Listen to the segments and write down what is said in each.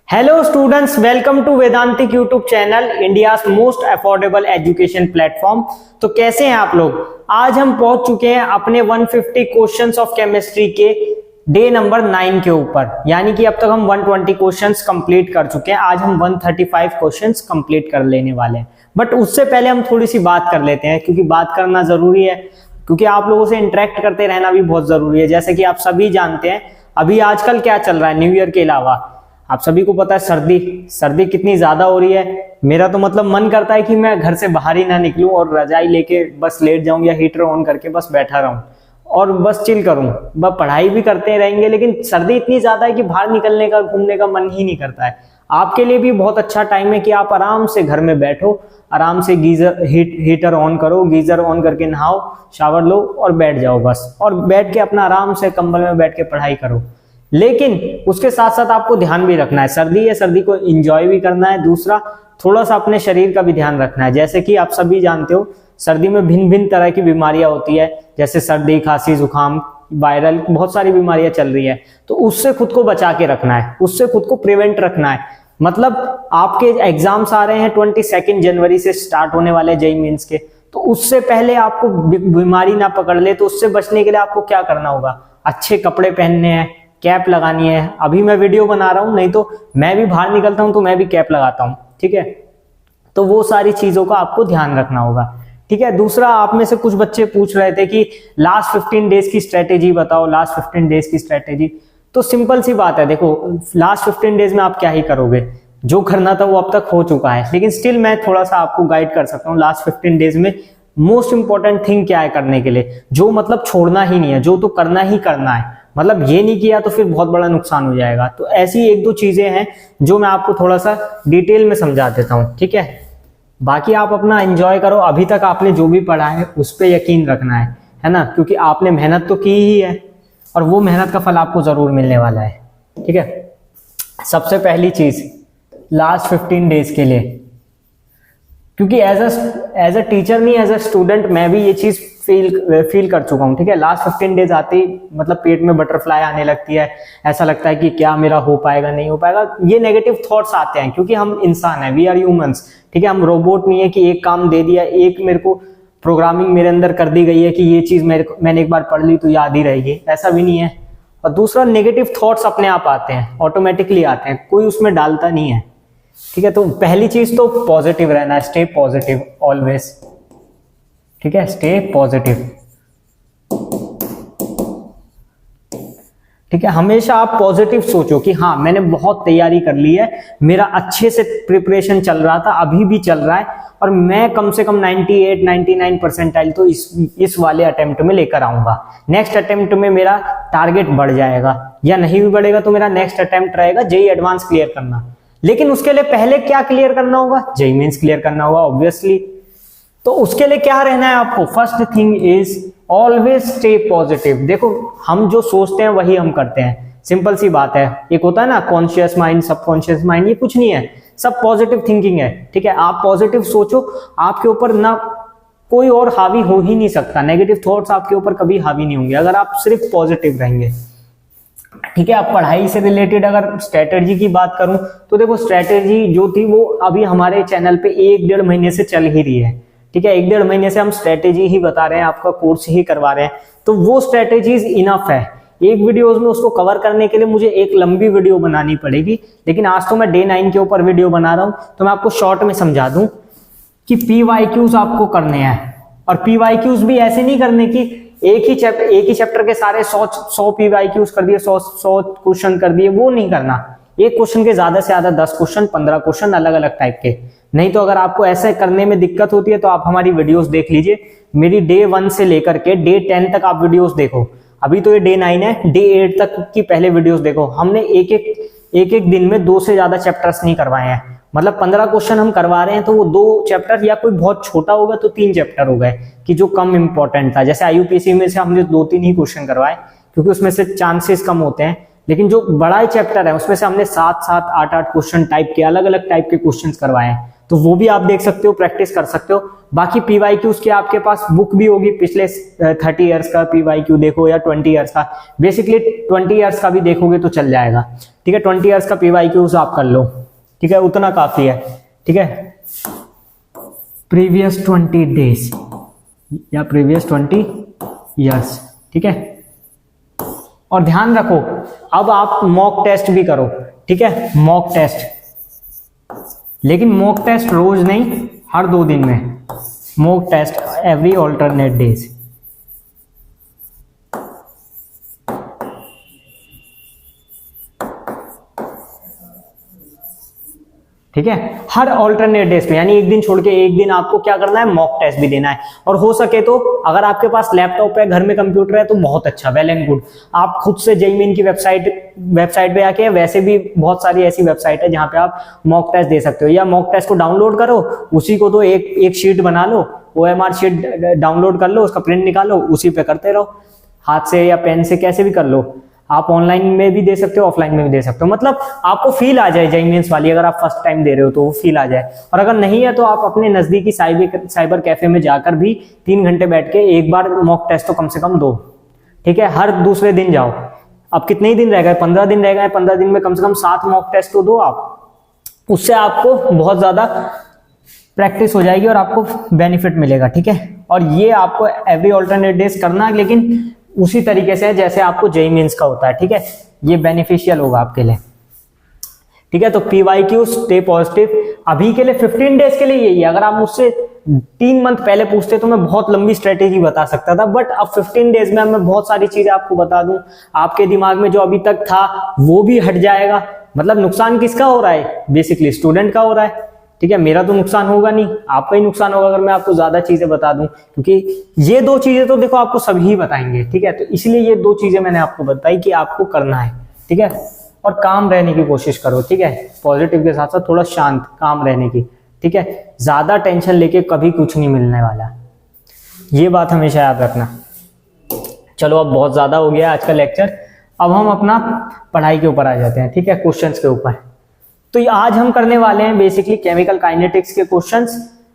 Hello students, welcome to Vedantic YouTube channel, India's most affordable education platform. तो कैसे हैं आप लोग? आज हम पहुंच चुके हैं अपने 150 क्वेश्चंस ऑफ केमिस्ट्री के डे नंबर 9 के ऊपर, यानी कि अब तक हम 120 क्वेश्चंस कंप्लीट कर चुके हैं। आज हम 135 क्वेश्चंस कंप्लीट कर लेने वाले हैं। बट उससे पहले हम थोड़ी सी बात कर लेते हैं, क्योंकि बात करना जरूरी है, क्योंकि आप लोगों से इंटरेक्ट करते रहना भी बहुत जरूरी है। जैसे कि आप सभी जानते हैं अभी आजकल क्या चल रहा है, न्यू ईयर के अलावा आप सभी को पता है सर्दी कितनी ज्यादा हो रही है। मेरा तो मतलब मन करता है कि मैं घर से बाहर ही ना निकलूं और रजाई लेके बस लेट जाऊं या हीटर ऑन करके बस बैठा रहूं और बस चिल करूं। बस पढ़ाई भी करते रहेंगे, लेकिन सर्दी इतनी ज्यादा है कि बाहर निकलने का, घूमने का मन ही नहीं करता है। आपके लिए भी बहुत अच्छा टाइम है कि आप आराम से घर में बैठो, आराम से हीटर ऑन करो, गीजर ऑन करके नहाओ, शावर लो और बैठ जाओ बस, और बैठ के अपना आराम से कंबल में बैठ के पढ़ाई करो। लेकिन उसके साथ साथ आपको ध्यान भी रखना है, सर्दी है, सर्दी को एंजॉय भी करना है। दूसरा, थोड़ा सा अपने शरीर का भी ध्यान रखना है। जैसे कि आप सभी जानते हो सर्दी में भिन्न भिन्न तरह की बीमारियां होती है, जैसे सर्दी, खांसी, जुकाम, वायरल, बहुत सारी बीमारियां चल रही है। तो उससे खुद को बचा के रखना है, उससे खुद को प्रिवेंट रखना है। मतलब आपके एग्जाम्स आ रहे हैं 22 जनवरी से स्टार्ट होने वाले जेईई मेंस के, तो उससे पहले आपको बीमारी ना पकड़ ले, तो उससे बचने के लिए आपको क्या करना होगा? अच्छे कपड़े पहनने हैं, कैप लगानी है। अभी मैं वीडियो बना रहा हूं, नहीं तो मैं भी बाहर निकलता हूं तो मैं भी कैप लगाता हूं, ठीक है। तो वो सारी चीजों का आपको ध्यान रखना होगा, ठीक है। दूसरा, आप में से कुछ बच्चे पूछ रहे थे कि लास्ट 15 डेज की स्ट्रेटेजी बताओ, लास्ट 15 डेज की स्ट्रेटेजी। तो सिंपल सी बात है, देखो लास्ट 15 डेज में आप क्या ही करोगे, जो करना था वो अब तक हो चुका है, लेकिन स्टिल मैं थोड़ा सा आपको गाइड कर सकता हूँ। लास्ट 15 डेज में मोस्ट इंपॉर्टेंट थिंग क्या है करने के लिए, जो मतलब छोड़ना ही नहीं है, जो तो करना ही करना है। मतलब ये नहीं किया तो फिर बहुत बड़ा नुकसान हो जाएगा। तो ऐसी एक दो चीजें हैं जो मैं आपको थोड़ा सा डिटेल में समझा देता हूं, ठीक है। बाकी आप अपना एंजॉय करो। अभी तक आपने जो भी पढ़ा है उस पर यकीन रखना है ना, क्योंकि आपने मेहनत तो की ही है और वो मेहनत का फल आपको जरूर मिलने वाला है, ठीक है। सबसे पहली चीज, लास्ट 15 डेज के लिए, क्योंकि एज अ टीचर नहीं, एज अ स्टूडेंट मैं भी ये चीज फील कर चुका हूँ, ठीक है। लास्ट 15 डेज आते ही मतलब पेट में बटरफ्लाई आने लगती है, ऐसा लगता है कि क्या मेरा हो पाएगा, नहीं हो पाएगा। ये नेगेटिव थॉट्स आते हैं, क्योंकि हम इंसान हैं, वी आर ह्यूमंस, ठीक है। हम रोबोट नहीं है कि एक काम दे दिया, एक मेरे को प्रोग्रामिंग मेरे अंदर कर दी गई है कि ये चीज मैंने एक बार पढ़ ली तो याद ही रहेगी, ऐसा भी नहीं है। और दूसरा, नेगेटिव थॉट्स अपने आप आते हैं, ऑटोमेटिकली आते हैं, कोई उसमें डालता नहीं है, ठीक है। तो पहली चीज तो पॉजिटिव रहना है, स्टे पॉजिटिव ऑलवेज, ठीक है, स्टे पॉजिटिव, ठीक है। हमेशा आप पॉजिटिव सोचो कि हाँ मैंने बहुत तैयारी कर ली है, मेरा अच्छे से प्रिपरेशन चल रहा था, अभी भी चल रहा है, और मैं कम से कम 98-99 परसेंटाइल तो इस वाले अटेम्प्ट में लेकर आऊंगा। नेक्स्ट अटेम्प्ट में मेरा टारगेट बढ़ जाएगा, या नहीं भी बढ़ेगा तो मेरा नेक्स्ट अटेम्प्ट रहेगा जेईई एडवांस क्लियर करना। लेकिन उसके लिए पहले क्या क्लियर करना होगा? जेईई मेंस क्लियर करना होगा, ऑब्वियसली। तो उसके लिए क्या रहना है आपको? First thing is always stay positive. देखो हम जो सोचते हैं वही हम करते हैं, सिंपल सी बात है। एक होता है ना कॉन्शियस माइंड, सबकॉन्शियस माइंड, ये कुछ नहीं है, सब पॉजिटिव थिंकिंग है, ठीक है। आप पॉजिटिव सोचो, आपके ऊपर ना कोई और हावी हो ही नहीं सकता, नेगेटिव थॉट्स आपके ऊपर कभी हावी नहीं होंगे अगर आप सिर्फ पॉजिटिव रहेंगे, ठीक है। अब पढ़ाई से रिलेटेड अगर स्ट्रेटेजी की बात करूं तो देखो स्ट्रेटेजी जो थी वो अभी हमारे चैनल पे 1-1.5 महीने से चल ही रही है, ठीक है। 1-1.5 महीने से हम स्ट्रेटेजी ही बता रहे हैं, आपका कोर्स ही करवा रहे हैं, तो वो स्ट्रेटेजीज इनफ है। एक वीडियोस में उसको कवर करने के लिए मुझे एक लंबी वीडियो बनानी पड़ेगी, लेकिन आज तो मैं डे 9 के ऊपर वीडियो बना रहा हूं, तो मैं आपको शॉर्ट में समझा दूं कि PYQs आपको करने हैं। और PYQs भी ऐसे नहीं करने की एक ही चैप्टर के सारे 100 PYQs कर दिए, 100 क्वेश्चन कर दिए, वो नहीं करना। एक क्वेश्चन के ज्यादा से ज्यादा 10 क्वेश्चन, 15 क्वेश्चन अलग अलग टाइप के। नहीं तो अगर आपको ऐसे करने में दिक्कत होती है तो आप हमारी वीडियोस देख लीजिए, मेरी डे 1 से लेकर के डे 10 तक आप वीडियोस देखो। अभी तो ये डे 9 है, डे 8 तक की पहले वीडियोस देखो। हमने एक दिन में 2 से ज्यादा चैप्टर्स नहीं करवाए हैं, मतलब 15 क्वेश्चन हम करवा रहे हैं, तो वो 2 चैप्टर, या कोई बहुत छोटा होगा तो 3 चैप्टर हो गए कि जो कम इंपॉर्टेंट था। जैसे IUPAC में से हमने 2-3 ही क्वेश्चन करवाए, क्योंकि उसमें से चांसेस कम होते हैं। लेकिन जो बड़ा चैप्टर है उसमें से हमने 7-7, 8-8 क्वेश्चन टाइप के, अलग अलग टाइप के क्वेश्चंस करवाए हैं। तो वो भी आप देख सकते हो, प्रैक्टिस कर सकते हो। बाकी पीवाईक्यूज के आपके पास बुक भी होगी, पिछले 30 इयर्स का पीवाईक्यू देखो या 20 इयर्स का, बेसिकली 20 इयर्स का भी देखोगे तो चल जाएगा, ठीक है। 20 इयर्स का पीवाईक्यूज आप कर लो, ठीक है, उतना काफी है, ठीक है। प्रीवियस 20 डेज या प्रीवियस 20 इयर्स, ठीक है। और ध्यान रखो, अब आप मॉक टेस्ट भी करो, ठीक है, मॉक टेस्ट, लेकिन मॉक टेस्ट रोज नहीं, हर 2 दिन में mock test, every alternate days. ठीक है, हर ऑल्टरनेट डेज पे, यानी एक दिन छोड़ के एक दिन आपको क्या करना है, मॉक टेस्ट भी देना है। और हो सके तो अगर आपके पास लैपटॉप है, घर में कंप्यूटर है, तो बहुत अच्छा, वेल एंड गुड। आप खुद से जेईई मेन की वेबसाइट पे आके, वैसे भी बहुत सारी ऐसी वेबसाइट है जहां पे आप मॉक टेस्ट दे सकते हो, या मॉक टेस्ट को डाउनलोड करो, उसी को तो एक शीट बना लो, OMR शीट डाउनलोड कर लो, उसका प्रिंट निकालो, उसी पे करते रहो, हाथ से या पेन से, कैसे भी कर लो। आप ऑनलाइन में भी दे सकते हो, ऑफलाइन में भी दे सकते हो, मतलब आपको फील आ जाए जेईई मेंस वाली, अगर आप फर्स्ट टाइम दे रहे हो तो वो फील आ जाए। और अगर नहीं है तो आप अपने नजदीकी साइबर कैफे में जाकर भी 3 घंटे बैठ के एक बार मॉक टेस्ट तो कम से कम दो, ठीक है। हर दूसरे दिन जाओ, अब कितने ही दिन रह गए, 15 दिन रह गए, 15 दिन में कम से कम 7 मॉक टेस्ट तो दो आप, उससे आपको बहुत ज्यादा प्रैक्टिस हो जाएगी और आपको बेनिफिट मिलेगा, ठीक है। और ये आपको एवरी ऑल्टरनेट डेज करना है, लेकिन उसी तरीके से जैसे आपको जेईई मेंस का होता है, ठीक है। ये बेनिफिशियल होगा आपके लिए, ठीक है। तो पीवाईक्यू स्टे पॉजिटिव अभी के लिए 15 डेज के लिए यही है। अगर आप मुझसे 3 मंथ पहले पूछते तो मैं बहुत लंबी स्ट्रेटेजी बता सकता था, बट अब 15 डेज में मैं बहुत सारी चीजें आपको बता दूं, आपके दिमाग में जो अभी तक था वो भी हट जाएगा। मतलब नुकसान किसका हो रहा है, बेसिकली स्टूडेंट का हो रहा है, ठीक है। मेरा तो नुकसान होगा नहीं, आपका ही नुकसान होगा अगर मैं आपको ज्यादा चीजें बता दूं, क्योंकि ये 2 चीजें तो देखो आपको सभी बताएंगे, ठीक है। तो इसलिए ये 2 चीजें मैंने आपको बताई कि आपको करना है, ठीक है। और काम रहने की कोशिश करो, ठीक है, पॉजिटिव के साथ साथ थोड़ा शांत काम रहने की, ठीक है। ज्यादा टेंशन लेके कभी कुछ नहीं मिलने वाला, ये बात हमेशा याद रखना। चलो अब बहुत ज्यादा हो गया आज का लेक्चर, अब हम अपना पढ़ाई के ऊपर आ जाते हैं, ठीक है, क्वेश्चंस के ऊपर। तो आज हम करने वाले हैं बेसिकली केमिकल काइनेटिक्स के क्वेश्चंस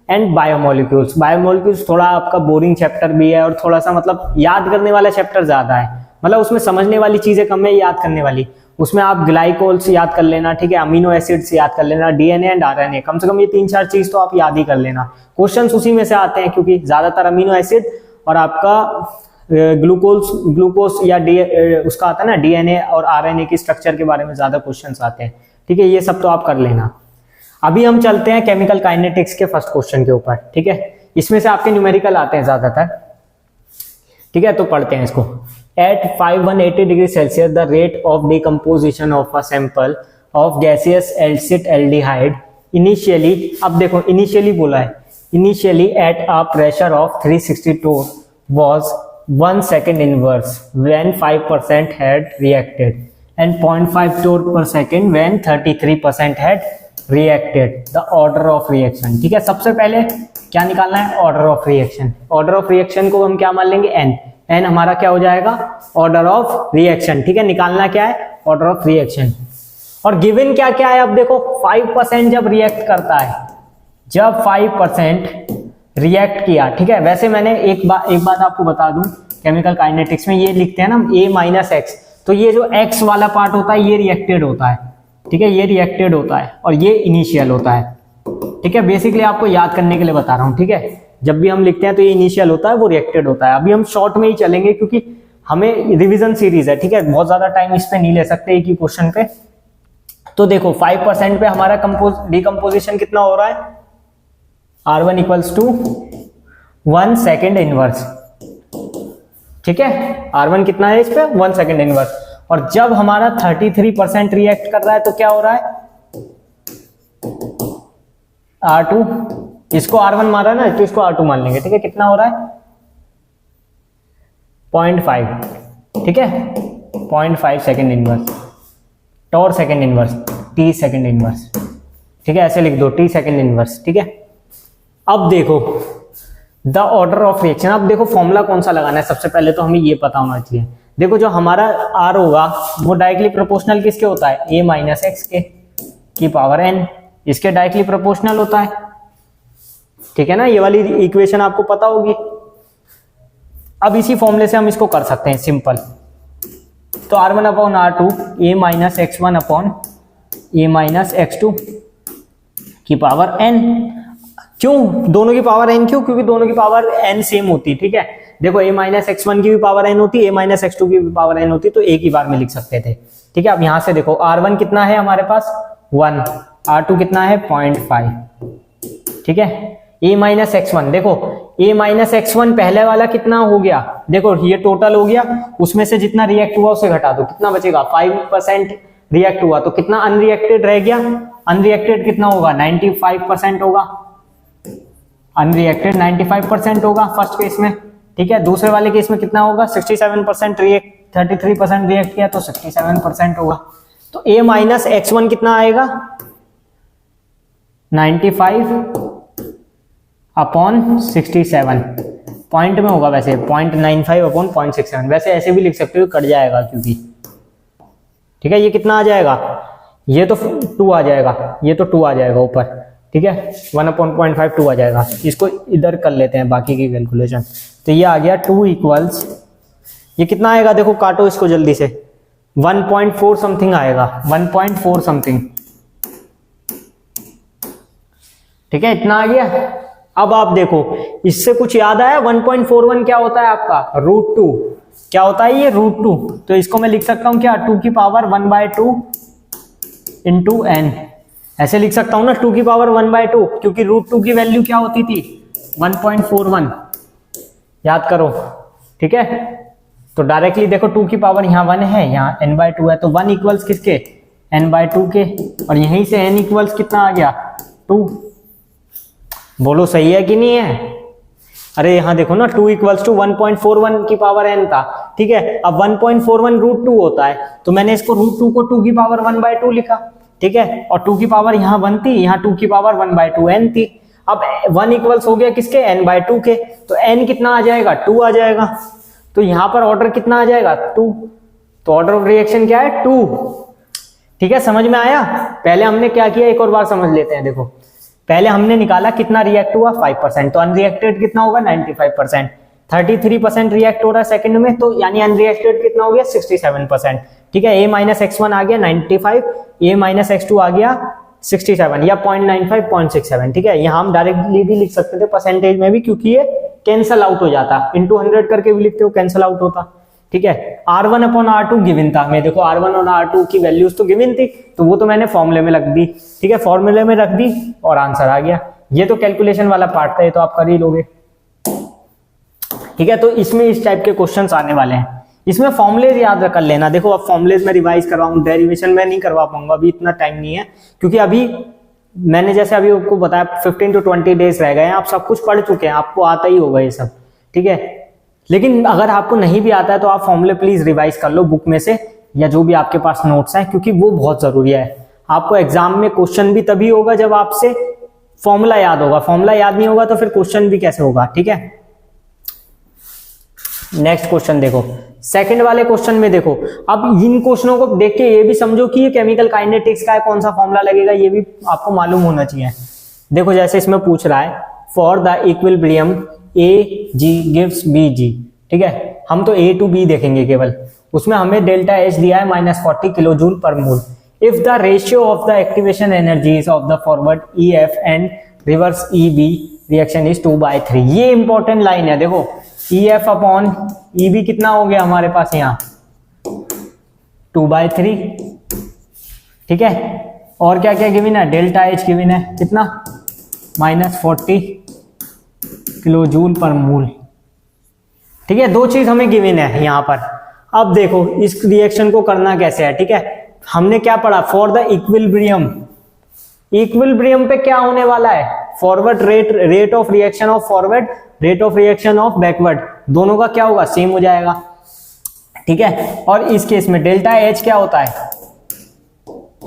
एंड बायोमोलिक्यूल्स। बायोमोलिक्यूल्स थोड़ा आपका बोरिंग चैप्टर भी है और थोड़ा सा मतलब याद करने वाला चैप्टर ज्यादा है, मतलब उसमें समझने वाली चीजें कम है, याद करने वाली। उसमें आप ग्लाइकोल्स याद कर लेना, ठीक है, अमीनो एसिड्स याद कर लेना, डीएनए एंड आरएनए, कम से कम ये 3-4 चीज तो आप याद ही कर लेना। क्वेश्चंस उसी में से आते हैं, क्योंकि ज्यादातर अमीनो एसिड और आपका ग्लूकोज या उसका आता है ना, डीएनए और आरएनए की स्ट्रक्चर के बारे में ज्यादा क्वेश्चंस आते हैं, ठीक है। ये सब तो आप कर लेना। अभी हम चलते हैं केमिकल काइनेटिक्स के फर्स्ट क्वेश्चन के ऊपर, ठीक है। इसमें से आपके न्यूमेरिकल आते हैं ज्यादातर, ठीक है। तो पढ़ते हैं इसको। At 5180 degree Celsius the rate of decomposition of a sample of gaseous acid aldehyde initially, अब देखो इनिशियली बोला है, initially at a pressure of 362 was 1 second inverse when 5% had reacted and 0.5 joule per second when 33% had reacted. The order of reaction, ठीक है। सबसे पहले क्या निकालना है, order of reaction. Order of reaction को हम क्या मान लेंगे, एन। एन हमारा क्या हो जाएगा, ऑर्डर ऑफ रिएक्शन, ठीक है। निकालना क्या है, ऑर्डर ऑफ रिएक्शन। और गिवन क्या क्या है, अब देखो 5% जब रिएक्ट करता है, जब 5% रिएक्ट किया, ठीक है। वैसे मैंने एक बात आपको बता दूं, केमिकल काइनेटिक्स में ये लिखते हैं ना A-X, तो ये जो X वाला पार्ट होता है ये रिएक्टेड होता है, ठीक है, ये रिएक्टेड होता है और ये इनिशियल होता है, ठीक है। बेसिकली आपको याद करने के लिए बता रहा हूं, ठीक है। जब भी हम लिखते हैं तो ये इनिशियल होता है, वो रिएक्टेड होता है। अभी हम शॉर्ट में ही चलेंगे क्योंकि हमें रिविजन सीरीज है, ठीक है, बहुत ज्यादा टाइम इस पे नहीं ले सकते एक ही क्वेश्चन पे। तो देखो 5% पे हमारा डिकम्पोजिशन कितना हो रहा है, R1 equals to 1 second inverse, ठीक है। R1 कितना है इस पे, 1 सेकेंड इनवर्स। और जब हमारा 33% रिएक्ट कर रहा है तो क्या हो रहा है, R2, इसको R1 मारा ना तो इसको R2 मान लेंगे, ठीक है। कितना हो रहा है, 0.5, ठीक है, 0.5 second inverse, torr second inverse, T second inverse, ठीक है, ऐसे लिख दो, T सेकेंड इनवर्स, ठीक है। अब देखो द ऑर्डर ऑफ रिएक्शन, अब देखो फॉर्मूला कौन सा लगाना है, सबसे पहले तो हमें ये पता होना चाहिए। देखो जो हमारा R होगा वो डायरेक्टली प्रोपोर्शनल किसके होता है, A-X के की पावर N, इसके डायरेक्टली प्रोपोर्शनल होता है, ठीक है ना। ये वाली इक्वेशन आपको पता होगी। अब इसी फॉर्मूले से हम इसको कर सकते हैं सिंपल। तो R1 upon R2 a minus x1 upon a minus x2 की पावर n। क्यों दोनों की पावर n? क्यों? क्योंकि दोनों की पावर n सेम होती, ठीक है। देखो a माइनस x1 की भी पावर n होती, a माइनस x2 की भी पावर n होती, तो एक ही बार में लिख सकते थे, ठीक है। अब यहां से देखो R1 कितना है हमारे पास 1, R2 कितना है 0.5, ठीक है। a माइनस x1, देखो a माइनस x1 पहले वाला कितना हो गया, देखो ये टोटल हो गया, उसमें से जितना रिएक्ट हुआ उसे घटा दो, कितना बचेगा 5% रिएक्ट हुआ, तो कितना अनरिएक्टेड रह गया, अनरिएक्टेड कितना होगा 95% होगा, अनरिएक्टेड 95% होगा फर्स्ट केस में, ठीक है। दूसरे वाले केस में कितना होगा 67% रिएक्ट, 33% रिएक्ट किया तो 67% होगा। तो a माइनस x1 कितना आएगा 95 अपॉन 67, पॉइंट में होगा वैसे 0.95 अपॉन 0.67, वैसे ऐसे भी लिख सकते हो कट जाएगा क्योंकि, ठीक है। ये कितना आ जाएगा, ये तो 2 आ जाएगा, ये तो 2 आ जाएगा ऊपर, ठीक है। 1 अपॉन 0.5 2 आ जाएगा। इसको इधर कर लेते हैं बाकी की कैलकुलेशन। तो ये आ गया 2 इक्वल्स, ये कितना आएगा देखो, काटो इसको जल्दी से, 1.4 समथिंग आएगा, 1.4 समथिंग, ठीक है। इतना आ गया। अब आप देखो इससे कुछ याद आया, 1.41 क्या होता है आपका √2, क्या होता है ये √2, तो इसको मैं लिख सकता हूं क्या 2 की पावर 1/2 इंटू n, ऐसे लिख सकता हूं ना 2 की पावर 1/2, क्योंकि √2 की वैल्यू क्या होती थी 1.41, याद करो, ठीक है। तो डायरेक्टली देखो 2 की पावर यहाँ 1 है, यहाँ n/2 है, तो 1 इक्वल्स किसके n/2 के, और यहीं से n इक्वल्स कितना आ गया 2, बोलो सही है कि नहीं है। अरे यहाँ देखो ना 2 इक्वल्स टू 1.41 की पावर n था, ठीक है। अब 1.41 √2 होता है, तो मैंने इसको √2 को 2 की पावर 1/2 लिखा, ठीक है। और 2 की पावर यहाँ 1 थी, यहाँ 2 की पावर 1/2 n थी। अब 1 इक्वल्स हो गया किसके n/2 के, तो n कितना आ जाएगा 2 आ जाएगा, तो यहाँ पर ऑर्डर कितना आ जाएगा 2, तो ऑर्डर ऑफ रिएक्शन क्या है 2, ठीक है। समझ में आया। पहले हमने क्या किया एक और बार समझ लेते हैं। देखो पहले हमने निकाला कितना रिएक्ट हुआ 5%, तो अनरिएक्टेड कितना होगा 95%, 33% रिएक्ट हो रहा है सेकंड में, तो यानी अनरिएक्टेड कितना हो गया 67%, ठीक है। a माइनस x1 आ गया 95, a माइनस x2 आ गया 67 या 0.95 0.67, ठीक है। यहाँ हम डायरेक्टली भी लिख सकते थे परसेंटेज में भी, क्योंकि ये कैंसल आउट हो जाता, इंटू 100 करके भी लिखते हो कैंसल आउट होता, ठीक है। R1 अपॉन R2 गिवन था, मैं देखो R1 और R2 की वैल्यूज तो गिवन थी, तो वो तो मैंने फॉर्मूले में रख दी, ठीक है, फॉर्मूले में रख दी और आंसर आ गया। ये तो कैलकुलेशन वाला पार्ट था, ये तो आप कर ही लोगे, ठीक है। तो इसमें इस टाइप के क्वेश्चंस आने वाले हैं, इसमें फॉर्मुलेज याद कर लेना। देखो अब फॉर्मुलेज में रिवाइज करवाऊं, डेरिवेशन में नहीं करवा पाऊंगा, अभी इतना टाइम नहीं है, क्योंकि अभी मैंने जैसे अभी आपको बताया 15 to 20 डेज रह गए हैं, आप सब कुछ पढ़ चुके हैं, आपको आता ही होगा ये सब, ठीक है। लेकिन अगर आपको नहीं भी आता है तो आप फॉर्मूले प्लीज रिवाइज कर लो बुक में से, या जो भी आपके पास नोट्स हैं, क्योंकि वो बहुत जरूरी है। आपको एग्जाम में क्वेश्चन भी तभी होगा जब आपसे फॉर्मूला याद होगा, फॉर्मूला याद नहीं होगा तो फिर क्वेश्चन भी कैसे होगा, ठीक है। नेक्स्ट क्वेश्चन देखो, सेकंड वाले क्वेश्चन में देखो, अब इन क्वेश्चनों को देख के ये भी समझो कि ये केमिकल काइनेटिक्स का है, कौन सा फॉर्मूला लगेगा ये भी आपको मालूम होना चाहिए। देखो जैसे इसमें पूछ रहा है for the equilibrium AG gives BG, ठीक है। हम तो A to B देखेंगे केवल, उसमें हमें डेल्टा H दिया है -40 किलो जूल पर मोल। If the ratio of the activation energies of the forward EF and reverse EB reaction is 2/3। ये इंपॉर्टेंट लाइन है, देखो EF अपॉन EB कितना हो गया हमारे पास यहाँ 2/3, ठीक है। और क्या क्या गिवन है, डेल्टा H गिवन है कितना -40 किलो जूल पर मोल, ठीक है। दो चीज हमें गिवन है यहाँ पर। अब देखो इस रिएक्शन को करना कैसे है, ठीक है। हमने क्या पढ़ा, फॉर द इक्विलिब्रियम, इक्विलिब्रियम पे क्या होने वाला है, forward rate of reaction of forward, rate of reaction of backward, दोनों का क्या होगा सेम हो जाएगा, ठीक है। और इस केस में डेल्टा H क्या होता है,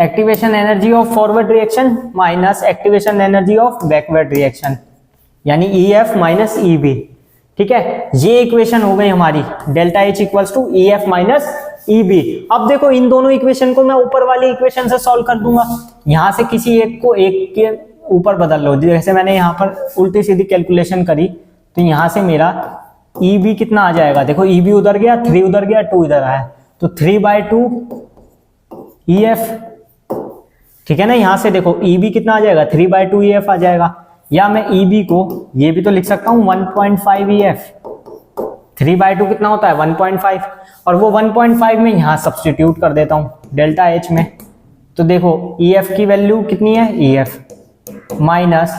activation energy of forward reaction minus activation energy of backward reaction, यानी EF माइनस EB, ठीक है, ये इक्वेशन हो गई हमारी delta H equals to E F minus E B. अब देखो इन दोनों इक्वेशन को मैं ऊपर वाली इक्वेशन से सॉल्व कर दूंगा, यहां से किसी एक को एक के ऊपर बदल लो। जैसे मैंने यहाँ पर उल्टी सीधी कैलकुलेशन करी तो यहां से मेरा ई बी कितना आ जाएगा, देखो ई बी उधर गया, 3 उधर गया, 2 इधर आया, तो 3/2 ई एफ। ठीक है ना, यहां से देखो ई बी कितना आ जाएगा, 3/2 ई एफ आ जाएगा। या मैं ई बी को ये भी तो लिख सकता हूं 1.5 ई एफ। 3/2 कितना होता है 1.5, और वो 1.5 में यहां सब्स्टिट्यूट कर देता हूं डेल्टा एच में। तो देखो ई एफ की वैल्यू कितनी है, ई एफ माइनस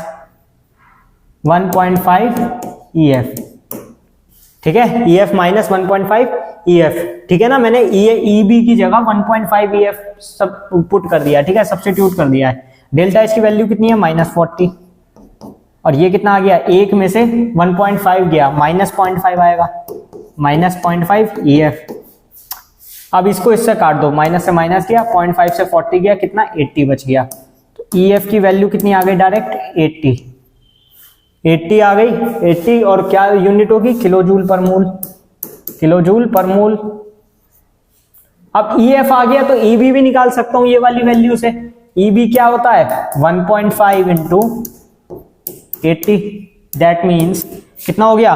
1.5 ई एफ। ठीक है, ई एफ माइनस 1.5 ई एफ। ठीक है ना, मैंने ई बी की जगह 1.5 ई एफ सब पुट कर दिया, ठीक है, सब्स्टिट्यूट कर दिया है। डेल्टा एच की वैल्यू कितनी है -40, और ये कितना आ गया, एक में से 1.5 गया, -0.5 आएगा, -0.5 ई एफ। अब इसको इससे काट दो, माइनस से माइनस गया, 0.5 से 40 गया, कितना 80 बच गया। तो ई एफ की वैल्यू कितनी आ गई, डायरेक्ट 80 आ गई। 80 और क्या यूनिट होगी, किलो जूल पर मोल, किलो जूल पर मोल। अब ई एफ आ गया तो ई बी भी निकाल सकता हूं ये वाली वैल्यू से। ई बी क्या होता है 1.5 इंटू 80, दैट मीन्स कितना हो गया,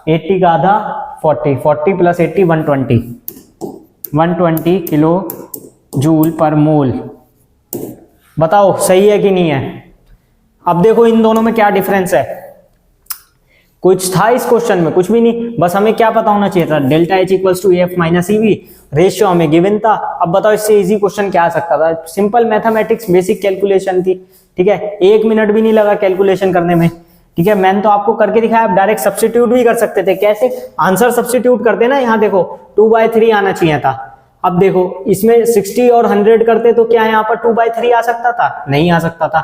80 का आधा 40, 40 प्लस 80 120 किलो जूल पर मोल। बताओ सही है कि नहीं है। अब देखो इन दोनों में क्या डिफरेंस है, कुछ था इस क्वेश्चन में, कुछ भी नहीं, बस हमें क्या पता होना चाहिए था, delta H equals to F minus E B, ratio हमें गिवन था। अब बताओ इससे इजी क्वेश्चन क्या आ सकता था, सिंपल मैथमेटिक्स बेसिक कैलकुलेशन थी। ठीक है, 1 मिनट भी नहीं लगा कैलकुलेशन करने में। ठीक है, मैंने तो आपको करके दिखाया, आप डायरेक्ट सब्स्टिट्यूट भी कर सकते थे। कैसे, आंसर सब्स्टिट्यूट करते ना, यहाँ देखो 2/3 आना चाहिए था। अब देखो इसमें 60 और 100 करते तो क्या यहाँ पर 2/3 आ सकता था, नहीं आ सकता था।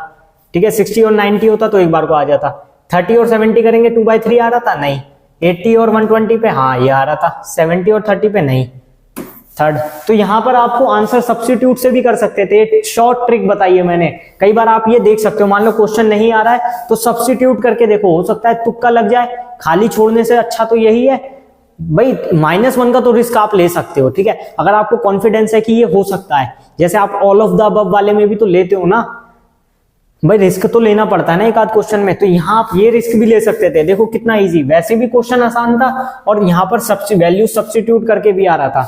ठीक है, 60 और 90 होता तो एक बार को आ जाता। 30 और 70 करेंगे 2/3 आ रहा था, नहीं। 80 और 120 पे हाँ ये आ रहा था, 70 और 30 पे नहीं। थर्ड, तो यहां पर आपको आंसर सब्स्टिट्यूट से भी कर सकते थे। शॉर्ट ट्रिक बताइए मैंने, कई बार आप ये देख सकते हो, मान लो क्वेश्चन नहीं आ रहा है तो सब्स्टिट्यूट करके देखो, हो सकता है तुक्का लग जाए। खाली छोड़ने से अच्छा तो यही है भाई, -1 का तो रिस्क आप ले सकते हो। ठीक है, अगर आपको कॉन्फिडेंस है कि ये हो सकता है, जैसे आप ऑल ऑफ द अबव वाले में भी तो लेते हो ना भाई, रिस्क तो लेना पड़ता है ना एक आध क्वेश्चन में, तो यहाँ आप ये रिस्क भी ले सकते थे। देखो कितना इजी, वैसे भी क्वेश्चन आसान था और यहाँ पर वैल्यू सब्स्टिट्यूट करके भी आ रहा था।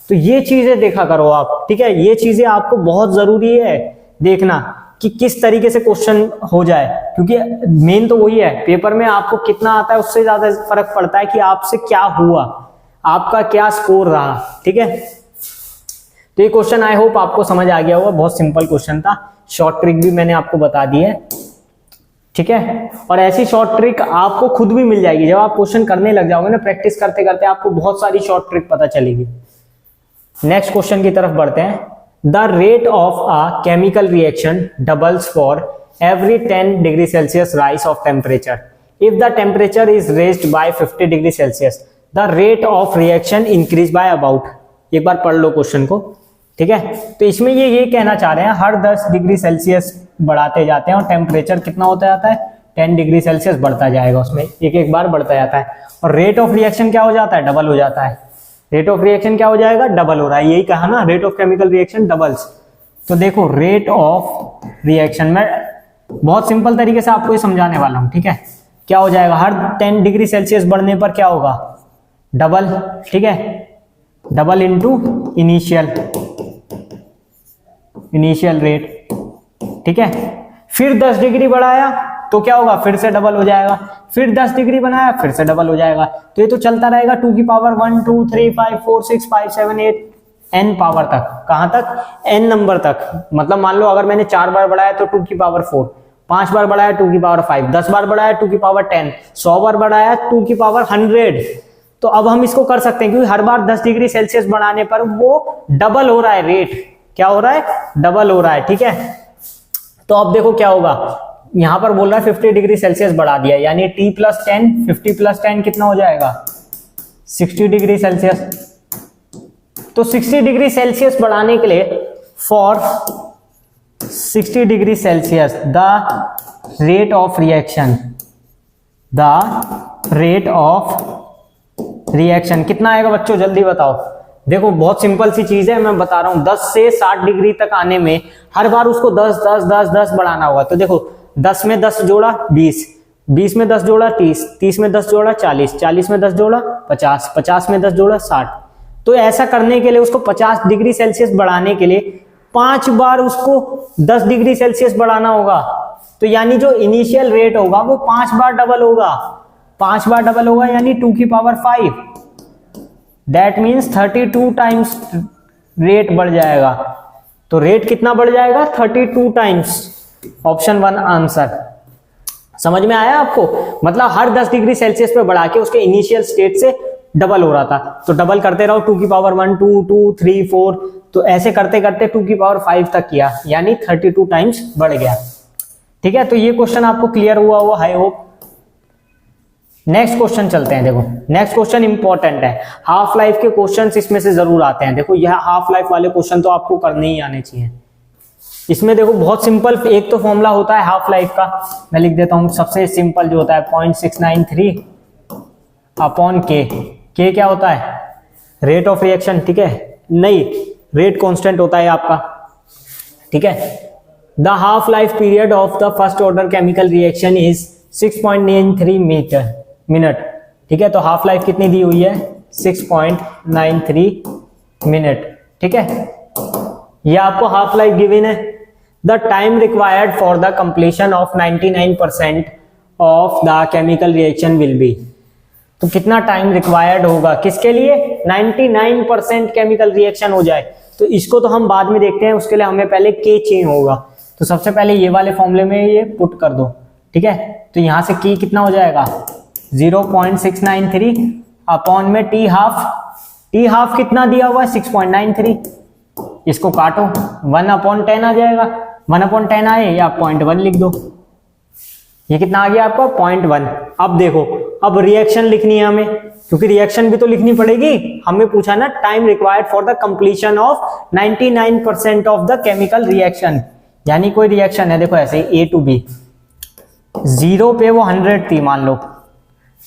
तो ये चीजें देखा करो आप। ठीक है, ये चीजें आपको बहुत जरूरी है देखना कि किस तरीके से क्वेश्चन हो जाए, क्योंकि मेन तो वही है, पेपर में आपको कितना आता है उससे ज्यादा फर्क पड़ता है कि आपसे क्या हुआ, आपका क्या स्कोर रहा। ठीक है, तो ये क्वेश्चन आई होप आपको समझ आ गया होगा, बहुत सिंपल क्वेश्चन था। शॉर्ट ट्रिक भी मैंने आपको बता दी है। ठीक है, और ऐसी शॉर्ट ट्रिक आपको खुद भी मिल जाएगी जब आप क्वेश्चन करने लग जाओगे ना, प्रैक्टिस करते करते आपको बहुत सारी शॉर्ट ट्रिक पता चलेगी। नेक्स्ट क्वेश्चन की तरफ बढ़ते हैं। The rate of a chemical reaction doubles for every 10 degree Celsius rise of temperature. If the temperature is raised bye 50 degree Celsius, the rate of reaction increase by about. एक बार पढ़ लो question को। ठीक है, तो इसमें ये कहना चाह रहे हैं हर 10 डिग्री सेल्सियस बढ़ाते जाते हैं और टेम्परेचर कितना होता जाता है, 10 डिग्री सेल्सियस बढ़ता जाएगा, उसमें एक एक बार बढ़ता जाता है, और रेट ऑफ रिएक्शन क्या हो जाता है, डबल हो जाता है। रेट ऑफ रिएक्शन क्या हो जाएगा, डबल हो रहा है, यही कहा ना, rate of chemical reaction doubles. तो देखो रेट ऑफ रिएक्शन में बहुत सिंपल तरीके से आपको ये समझाने वाला हूं। ठीक है, क्या हो जाएगा, हर 10 डिग्री सेल्सियस बढ़ने पर क्या होगा, डबल। ठीक है, डबल इंटू इनिशियल रेट। ठीक है, फिर 10 डिग्री बढ़ाया तो क्या होगा, फिर से डबल हो जाएगा, फिर 10 डिग्री बनाया फिर से डबल हो जाएगा। तो ये तो चलता रहेगा 2 की पावर 1 2 3 5 4 6 5 7 8 n पावर तक। कहां तक, n नंबर तक। मतलब मान लो अगर मैंने 4 बार बढ़ाया तो 2 की पावर 4, 5 बार बढ़ाया 2 की पावर 5, 10 बार बढ़ाया 2 की पावर 10, 100 बार बढ़ाया 2 की पावर 100। तो अब हम इसको कर सकते हैं क्योंकि हर बार 10 डिग्री सेल्सियस बढ़ाने पर वो डबल हो रहा है, रेट क्या हो रहा है, डबल हो रहा है। ठीक है, तो अब देखो क्या होगा, यहां पर बोल रहा है 50 डिग्री सेल्सियस बढ़ा दिया, यानी T + 10, 50 + 10 कितना हो जाएगा, 60 डिग्री सेल्सियस। तो 60 डिग्री सेल्सियस बढ़ाने के लिए, for 60 degree Celsius the rate of reaction the rate of reaction कितना आएगा बच्चों, जल्दी बताओ। देखो बहुत सिंपल सी चीज है, मैं बता रहा हूं। 10 से 60 डिग्री तक आने में हर बार उसको 10 10 10 10 बढ़ाना होगा। तो देखो 10 में 10 जोड़ा 20, 20 में 10 जोड़ा 30, 30 में 10 जोड़ा 40, 40 में 10 जोड़ा 50, 50 में 10 जोड़ा 60। तो ऐसा करने के लिए उसको 50 डिग्री सेल्सियस बढ़ाने के लिए 5 बार उसको 10 डिग्री सेल्सियस बढ़ाना होगा। तो यानी जो इनिशियल रेट होगा वो 5 बार डबल होगा, 5 बार डबल होगा यानी 2 की power 5। That means 32 times rate बढ़ जाएगा। तो रेट कितना बढ़ जाएगा, 32 टाइम्स। Option 1 answer. समझ में आया आपको? मतलब हर 10 डिग्री सेल्सियस पे बढ़ा के उसके इनिशियल स्टेट से डबल हो रहा था। तो डबल करते रहो, 2 की पावर 1, 2, 2, 3, 4, तो ऐसे करते करते 2 की पावर 5 तक किया, यानी 32 टाइम्स बढ़ गया। ठीक है, तो ये क्वेश्चन आपको क्लियर हुआ वो, आई होप। नेक्स्ट क्वेश्चन चलते हैं। देखो नेक्स्ट क्वेश्चन इंपॉर्टेंट है, हाफ लाइफ के क्वेश्चंस इसमें से जरूर आते हैं। देखो यह हाफ लाइफ वाले क्वेश्चन तो आपको करने ही आने चाहिए। इसमें देखो बहुत सिंपल एक तो फॉर्मूला होता है हाफ लाइफ का, मैं लिख देता हूं। सबसे सिंपल जो होता है 0.693 अपॉन के। के क्या होता है, रेट ऑफ रिएक्शन। ठीक है, नहीं रेट कांस्टेंट होता है आपका। ठीक है, the half life period of the first order chemical reaction is 6.93 minute. ठीक है, तो हाफ लाइफ कितनी दी हुई है, 6.93 मिनट। ठीक है, ये आपको हाफ लाइफ गिवन है। The time required for the completion of 99% of the chemical reaction will be. तो कितना टाइम रिक्वायर्ड होगा किसके लिए, 99% केमिकल रिएक्शन हो जाए। तो इसको तो हम बाद में देखते हैं, उसके लिए हमें पहले के चेंज होगा। तो सबसे पहले ये वाले फॉर्मूले में ये पुट कर दो। ठीक है, तो यहां से की कितना हो जाएगा, 0.693 अपॉन में टी हाफ। टी हाफ कितना दिया हुआ है, 6.93। इसको काटो, 1/10 आ जाएगा। 1/10 आए या 0.1 लिख दो। ये कितना आ गया आपका, 0.1। अब देखो, अब रिएक्शन लिखनी है हमें, क्योंकि रिएक्शन भी तो लिखनी पड़ेगी। हमें पूछा ना time required for the completion of 99% of the chemical reaction. यानी कोई रिएक्शन है, देखो ऐसे A to B, 0 पे वो 100 थी, मान लो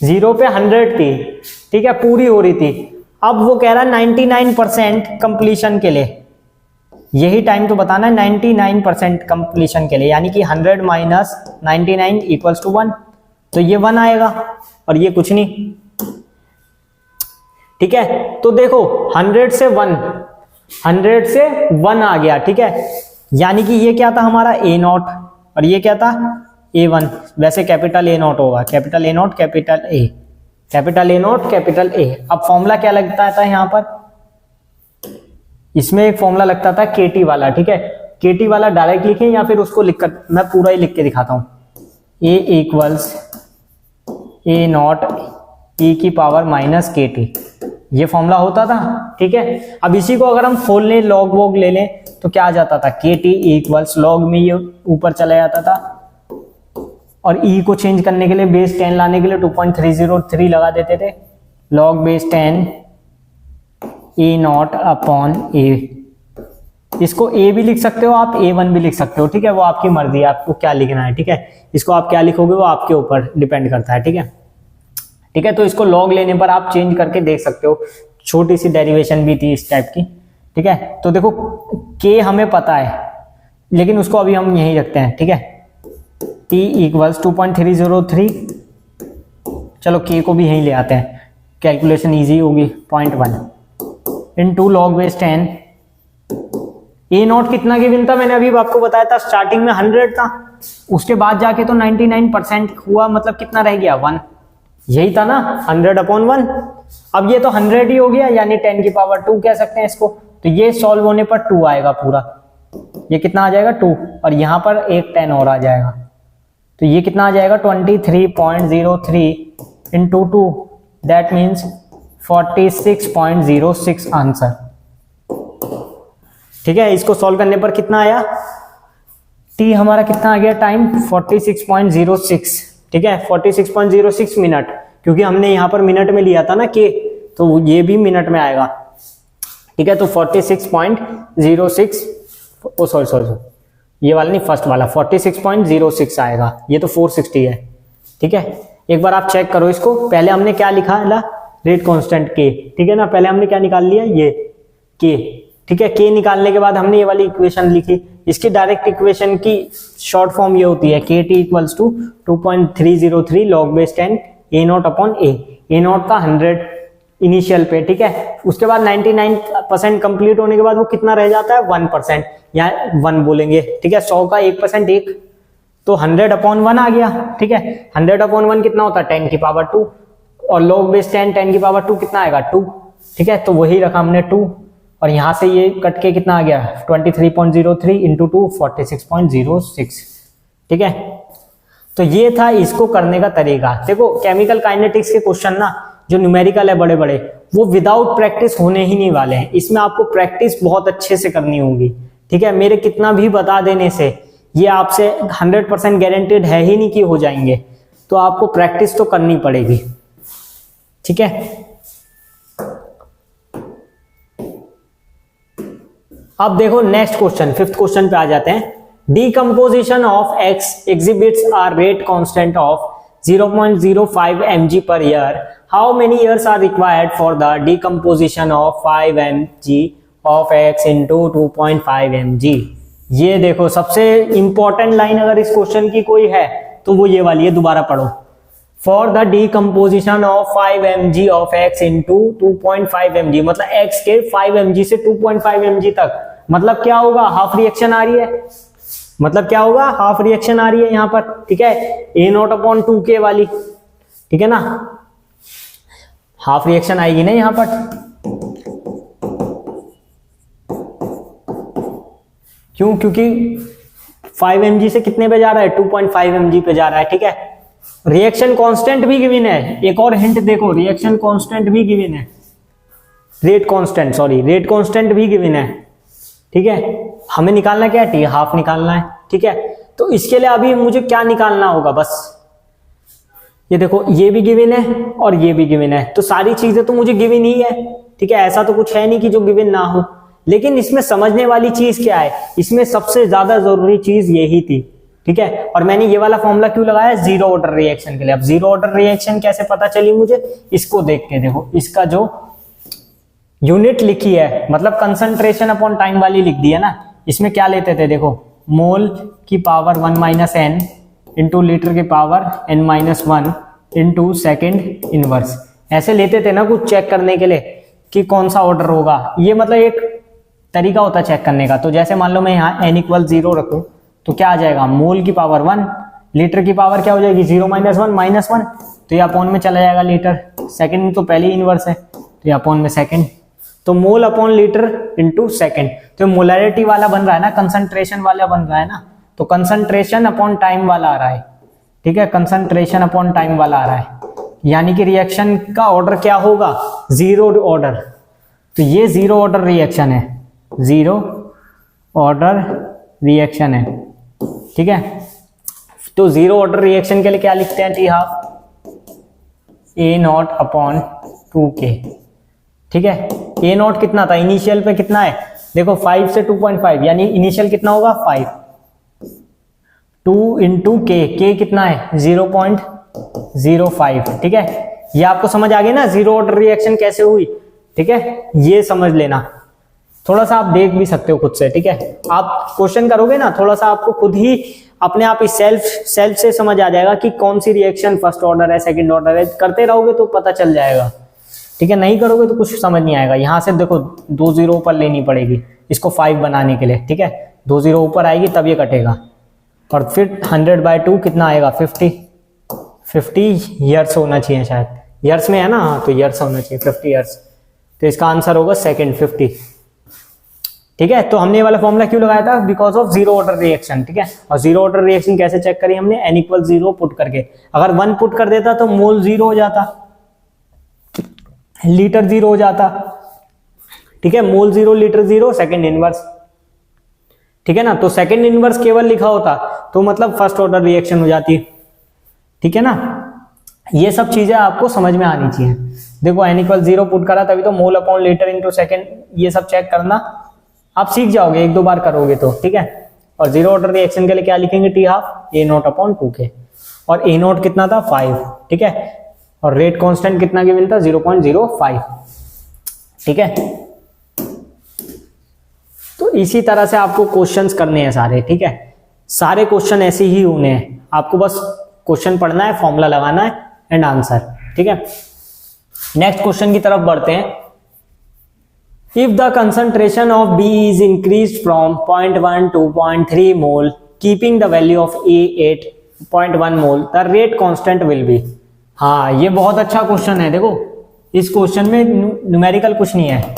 0 पे 100 थी। ठीक है, पूरी हो रही थी। अब वो कह रहा है 99% कंप्लीशन के लिए। यही टाइम तो बताना है 99% कंप्लीशन के लिए, यानी कि 100 माइनस 99 इक्वल्स टू 1। तो ये 1 आएगा और ये कुछ नहीं। ठीक है, तो देखो 100 से 1 आ गया। ठीक है, यानी कि ये क्या था हमारा A0 और ये क्या था A1। वैसे कैपिटल A0 होगा, capital A0 capital A, capital A0 capital A। अब फॉर्मूला क्या लगता था यहाँ पर, इसमें एक फॉर्मूला लगता था KT वाला। ठीक है, KT वाला डायरेक्ट लिखें या फिर उसको लिखकर मैं पूरा ही लिख के दिखाता हूं। A इक्वल्स A0 e की पावर माइनस KT, ये फॉर्मूला होता था। ठीक है, अब इसी को अगर हम खोल लें, लॉग वॉग ले लें, तो क्या आ जाता था, KT इक्वल्स लॉग में ये ऊपर चला जाता था, और E को चेंज करने के लिए बेस 10 लाने के लिए 2.303 लगा देते थे। Log base 10 A0 upon A। इसको A भी लिख सकते हो आप, A1 भी लिख सकते हो। ठीक है, वो आपकी मर्जी है, आपको क्या लिखना है। ठीक है, इसको आप क्या लिखोगे वो आपके ऊपर डिपेंड करता है। ठीक है, ठीक है, तो इसको लॉग लेने पर आप चेंज करके देख सकते हो। छोटी सी डेरिवेशन भी थी इस टाइप की। ठीक है, तो देखो K हमें पता है, लेकिन उसको अभी हम यहीं रखते हैं। ठीक है, T इक्वल्स 2.303। चलो K को भी यहीं ले आते हैं, कैलकुलेशन इजी होगी। 0.1 इंटू लॉग बेस 10। A0 कितना गिवन था, मैंने अभी आपको बताया था, स्टार्टिंग में 100 था, उसके बाद जाके तो 99% हुआ, मतलब कितना रह गया, 1। यही था ना, 100/1। अब ये तो 100 ही हो गया, यानी 10 की पावर 2 कह सकते हैं इसको। तो ये सॉल्व होने पर 2 आएगा पूरा। ये कितना आ जाएगा, 2, और यहां पर एक 10 और आ जाएगा। तो ये कितना आ जाएगा, 23.03 इंटू 2, दैट मीन्स 46.06 आंसर। ठीक है, इसको सॉल्व करने पर कितना आया, T हमारा कितना आ गया टाइम, 46.06। ठीक है, 46.06 मिनट, क्योंकि हमने यहां पर मिनट में लिया था ना K, तो ये भी मिनट में आएगा। ठीक है, तो 46.06, ओ सॉरी, ये वाला नहीं, फर्स्ट वाला 46.06 आएगा। ये तो 460 है। ठीक है, एक बार आप चेक करो इसको। पहले हमने क्या लिखा है, रेट कांस्टेंट के, ठीक है ना, पहले हमने क्या निकाल लिया, ये के, ठीक है। के निकालने के बाद हमने ये वाली इक्वेशन लिखी। इसकी डायरेक्ट इक्वेशन की शॉर्ट फॉर्म ये होती है k t equals to 2.303 log base 10 A not upon A not का 100 इनिशियल पे, ठीक है। उसके बाद 99% कंप्लीट होने के बाद वो कितना रह जाता है, 1%, या 1 बोलेंगे, ठीक है। 100 का 1% 1, तो 100/1 आ गया, ठीक है। 100/1 कितना होता है, 10 की पावर 2, और log base 10 की पावर 2 कितना आएगा, 2, ठीक है। तो वही रखा हमने 2, और यहां से ये कट के कितना आ गया, 23.03 इंटू 2 46.06, ठीक है। तो ये था इसको करने का तरीका। देखो केमिकल काइनेटिक्स के क्वेश्चन ना जो न्यूमेरिकल है बड़े बड़े, वो विदाउट प्रैक्टिस होने ही नहीं वाले हैं। इसमें आपको प्रैक्टिस बहुत अच्छे से करनी होगी, ठीक है। मेरे कितना भी बता देने से ये आपसे 100% गारंटेड है ही नहीं कि हो जाएंगे, तो आपको प्रैक्टिस तो करनी पड़ेगी, ठीक है। अब देखो नेक्स्ट क्वेश्चन, 5th क्वेश्चन पे आ जाते हैं। Decomposition of X exhibits a rate constant of 0.05 mg per year. How many years are required for the decomposition of 5 mg of X into 2.5 mg? ये देखो सबसे इंपॉर्टेंट लाइन अगर इस question की कोई है तो वो ये वाली है, दोबारा पढ़ो। For the decomposition of 5 mg of X into 2.5 mg, मतलब X के 5 mg से 2.5 mg तक, मतलब क्या होगा, हाफ रिएक्शन आ रही है, मतलब क्या होगा, हाफ रिएक्शन आ रही है यहाँ पर, ठीक है। ए नॉट अपॉन 2k वाली, ठीक है ना, हाफ रिएक्शन आएगी ना यहाँ पर। क्यों, क्योंकि 5 mg से कितने पे जा रहा है, 2.5 mg पे जा रहा है, ठीक है। रिएक्शन कांस्टेंट भी गिवन है, एक और हिंट देखो, रिएक्शन कांस्टेंट भी गिवन है, रेट कांस्टेंट भी गिवन है, ठीक है। हमें निकालना क्या है, टी हाफ निकालना है, ठीक है। तो इसके लिए अभी मुझे क्या निकालना होगा, बस ये देखो, ये भी गिवन है और ये भी गिवन है, तो सारी चीजें तो मुझे गिवन ही है, ठीक है। ऐसा तो कुछ है नहीं कि जो गिवन ना हो, लेकिन इसमें समझने वाली चीज क्या है, इसमें सबसे ज्यादा जरूरी चीज यही थी, ठीक है। और मैंने ये वाला फॉर्मूला क्यों लगाया, जीरो ऑर्डर रिएक्शन के लिए। अब जीरो ऑर्डर रिएक्शन कैसे पता चली मुझे, इसको देख के देखो, इसका जो यूनिट लिखी है, मतलब कंसंट्रेशन अपॉन टाइम वाली लिख दी है ना, इसमें क्या लेते थे, देखो, मोल की पावर 1 - n इंटू लीटर की power n-1 into second inverse, ऐसे लेते थे ना कुछ चेक करने के लिए कि कौन सा ऑर्डर होगा। ये मतलब एक तरीका होता है चेक करने का। तो जैसे मान लो मैं यहाँ n = 0 रखूं तो क्या आ जाएगा, मोल की पावर 1, लीटर की पावर क्या हो जाएगी, 0 - 1 -1, तो ये अपॉन में चला जाएगा लीटर, सेकेंड तो पहले इनवर्स है तो ये अपॉन में सेकेंड, तो mole upon litre into second. तो मोलैरिटी वाला बन रहा है ना, कंसंट्रेशन वाला बन रहा है ना, तो कंसंट्रेशन अपॉन टाइम वाला आ रहा है, ठीक है, कंसंट्रेशन अपॉन टाइम वाला आ रहा है। यानी कि रिएक्शन का ऑर्डर क्या होगा, जीरो ऑर्डर। तो ये जीरो ऑर्डर रिएक्शन है, जीरो ऑर्डर रिएक्शन है, ठीक है। तो जीरो ऑर्डर रिएक्शन के लिए क्या लिखते हैं, T half A not upon 2k, ठीक है। ए नॉट कितना था, इनिशियल पे कितना है, देखो 5 से 2.5, यानी इनिशियल कितना होगा 5, 2 इंटू के कितना है 0.05, ठीक है। ये आपको समझ आ गई ना जीरो ऑर्डर रिएक्शन कैसे हुई, ठीक है, ये समझ लेना। थोड़ा सा आप देख भी सकते हो खुद से, ठीक है। आप क्वेश्चन करोगे ना, थोड़ा सा आपको खुद ही अपने आप ही सेल्फ से समझ आ जाएगा कि कौन सी रिएक्शन फर्स्ट ऑर्डर है, सेकंड ऑर्डर है। करते रहोगे तो पता चल जाएगा, ठीक है। नहीं करोगे तो कुछ समझ नहीं आएगा। यहाँ से देखो 2 0 ऊपर लेनी पड़ेगी इसको 5 बनाने के लिए, ठीक है। 2 0 ऊपर आएगी तब ये कटेगा, और फिर 100/2 कितना आएगा, 50 ईयर्स होना चाहिए, शायद ईयर्स में है ना, हाँ तो ईयर्स होना चाहिए, 50 ईयर्स। तो इसका आंसर होगा सेकेंड 50, ठीक है। तो हमने ये वाला फॉर्मूला क्यों लगाया था, because of zero order reaction, ठीक है। और जीरो ऑर्डर रिएक्शन कैसे चेक करी हमने, n = 0 पुट करके। अगर 1 पुट कर देता तो मोल 0 हो जाता, लीटर 0 हो जाता, ठीक है। मोल 0, लीटर 0, सेकंड इनवर्स, ठीक है ना। तो सेकंड इनवर्स केवल लिखा होता तो मतलब फर्स्ट ऑर्डर रिएक्शन हो जाती, ठीक है ना। ये सब चीजें आपको समझ में आनी चाहिए। देखो n = 0 पुट करा तभी तो mole upon litre into second, ये सब चेक करना आप सीख जाओगे, 1-2 बार करोगे तो, ठीक है। और जीरो ऑर्डर रिएक्शन के लिए क्या लिखेंगे, T half A not upon 2k। और ए नॉट कितना था 5, ठीक है, और रेट कांस्टेंट कितना गिवन था 0.05, ठीक है। तो इसी तरह से आपको क्वेश्चंस करने हैं सारे, ठीक है, सारे क्वेश्चन ऐसे ही होने हैं, आपको बस क्वेश्चन पढ़ना है, फॉर्मूला लगाना है एंड आंसर, ठीक है। नेक्स्ट क्वेश्चन की तरफ बढ़ते हैं। If the concentration of B is increase from 0.1 to 0.3 mole keeping the value of A 8.1 mole the rate constant will be. हाँ, ये बहुत अच्छा क्वेश्चन है। देखो इस क्वेश्चन में न्यूमेरिकल कुछ नहीं है,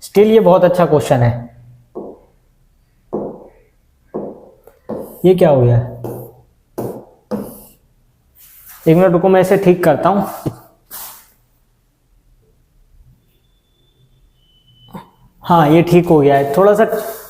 स्टिल ये बहुत अच्छा क्वेश्चन है। ये क्या हो गया, एक मिनट रुको, मैं इसे ठीक करता हूं। हाँ, ये ठीक हो गया है, थोड़ा सा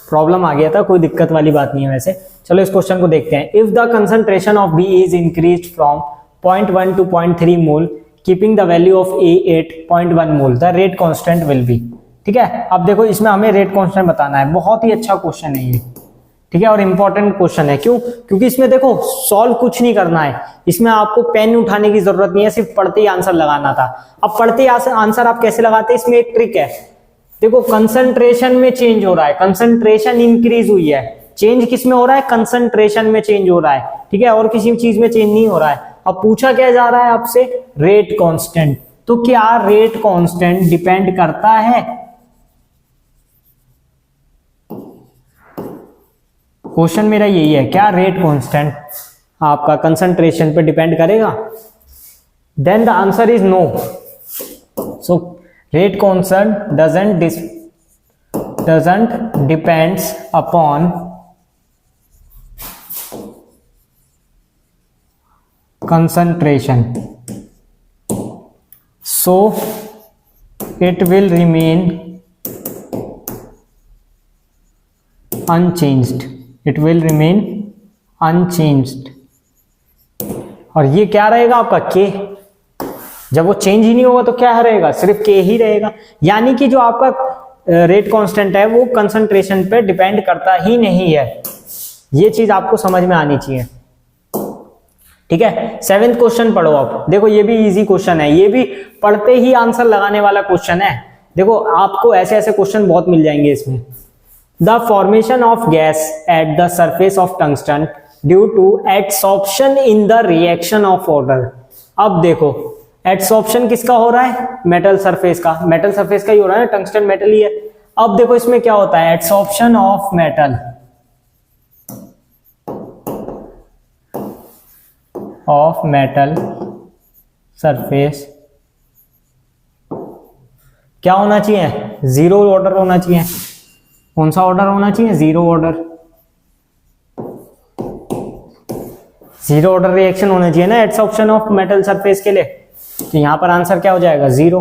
प्रॉब्लम आ गया था, कोई दिक्कत वाली बात नहीं है वैसे। चलो इस क्वेश्चन को देखते हैं। If the concentration of B is increase from 0.1 to 0.3 mole keeping the value of A 8.1 mole the rate constant will be. ठीक है, अब देखो इसमें हमें रेट कांस्टेंट बताना है। बहुत ही अच्छा क्वेश्चन है ये, ठीक है, और इंपॉर्टेंट क्वेश्चन है। क्यों? क्योंकि इसमें देखो सॉल्व कुछ नहीं करना है, इसमें आपको पेन उठाने की जरूरत नहीं है, सिर्फ पढ़ते ही आंसर लगाना था। अब पढ़ते ही आंसर आप कैसे लगाते हैं, इसमें एक ट्रिक है। देखो कंसंट्रेशन में चेंज हो रहा है, कंसंट्रेशन इंक्रीज हुई है, चेंज किस में हो रहा है, कंसंट्रेशन में चेंज हो रहा है, ठीक है, और किसी चीज में चेंज नहीं हो रहा है। अब पूछा क्या जा रहा है आपसे, रेट कांस्टेंट। तो क्या रेट कांस्टेंट डिपेंड करता है, क्वेश्चन मेरा यही है, क्या रेट कांस्टेंट आपका कंसंट्रेशन पे डिपेंड करेगा? Then the answer is no. So rate constant doesn't depends upon concentration, so it will remain unchanged, it will remain unchanged। और ये क्या रहेगा आपका के, जब वो चेंज ही नहीं होगा तो क्या रहेगा, सिर्फ के ही रहेगा। यानी कि जो आपका रेट कांस्टेंट है वो कंसंट्रेशन पे डिपेंड करता ही नहीं है, ये चीज आपको समझ में आनी चाहिए, ठीक है। 7th क्वेश्चन पढ़ो आप। देखो ये भी इजी क्वेश्चन है, ये भी पढ़ते ही आंसर लगाने वाला क्वेश्चन है। देखो आपको ऐसे ऐसे क्वेश्चन बहुत मिल जाएंगे इसमें। The formation of gas at the surface of tungsten due to adsorption in the reaction of water. अब देखो एडसॉर्प्शन किसका हो रहा है, मेटल सरफेस का, मेटल सरफेस का ही हो रहा है, टंगस्टन मेटल ही है। अब देखो इसमें क्या होता है, एडसॉर्प्शन ऑफ मेटल सरफेस क्या होना चाहिए, जीरो ऑर्डर होना चाहिए। कौन सा ऑर्डर होना चाहिए, zero order, zero order reaction होना चाहिए ना एडसॉर्प्शन ऑफ मेटल सरफेस के लिए। तो यहां पर आंसर क्या हो जाएगा, जीरो।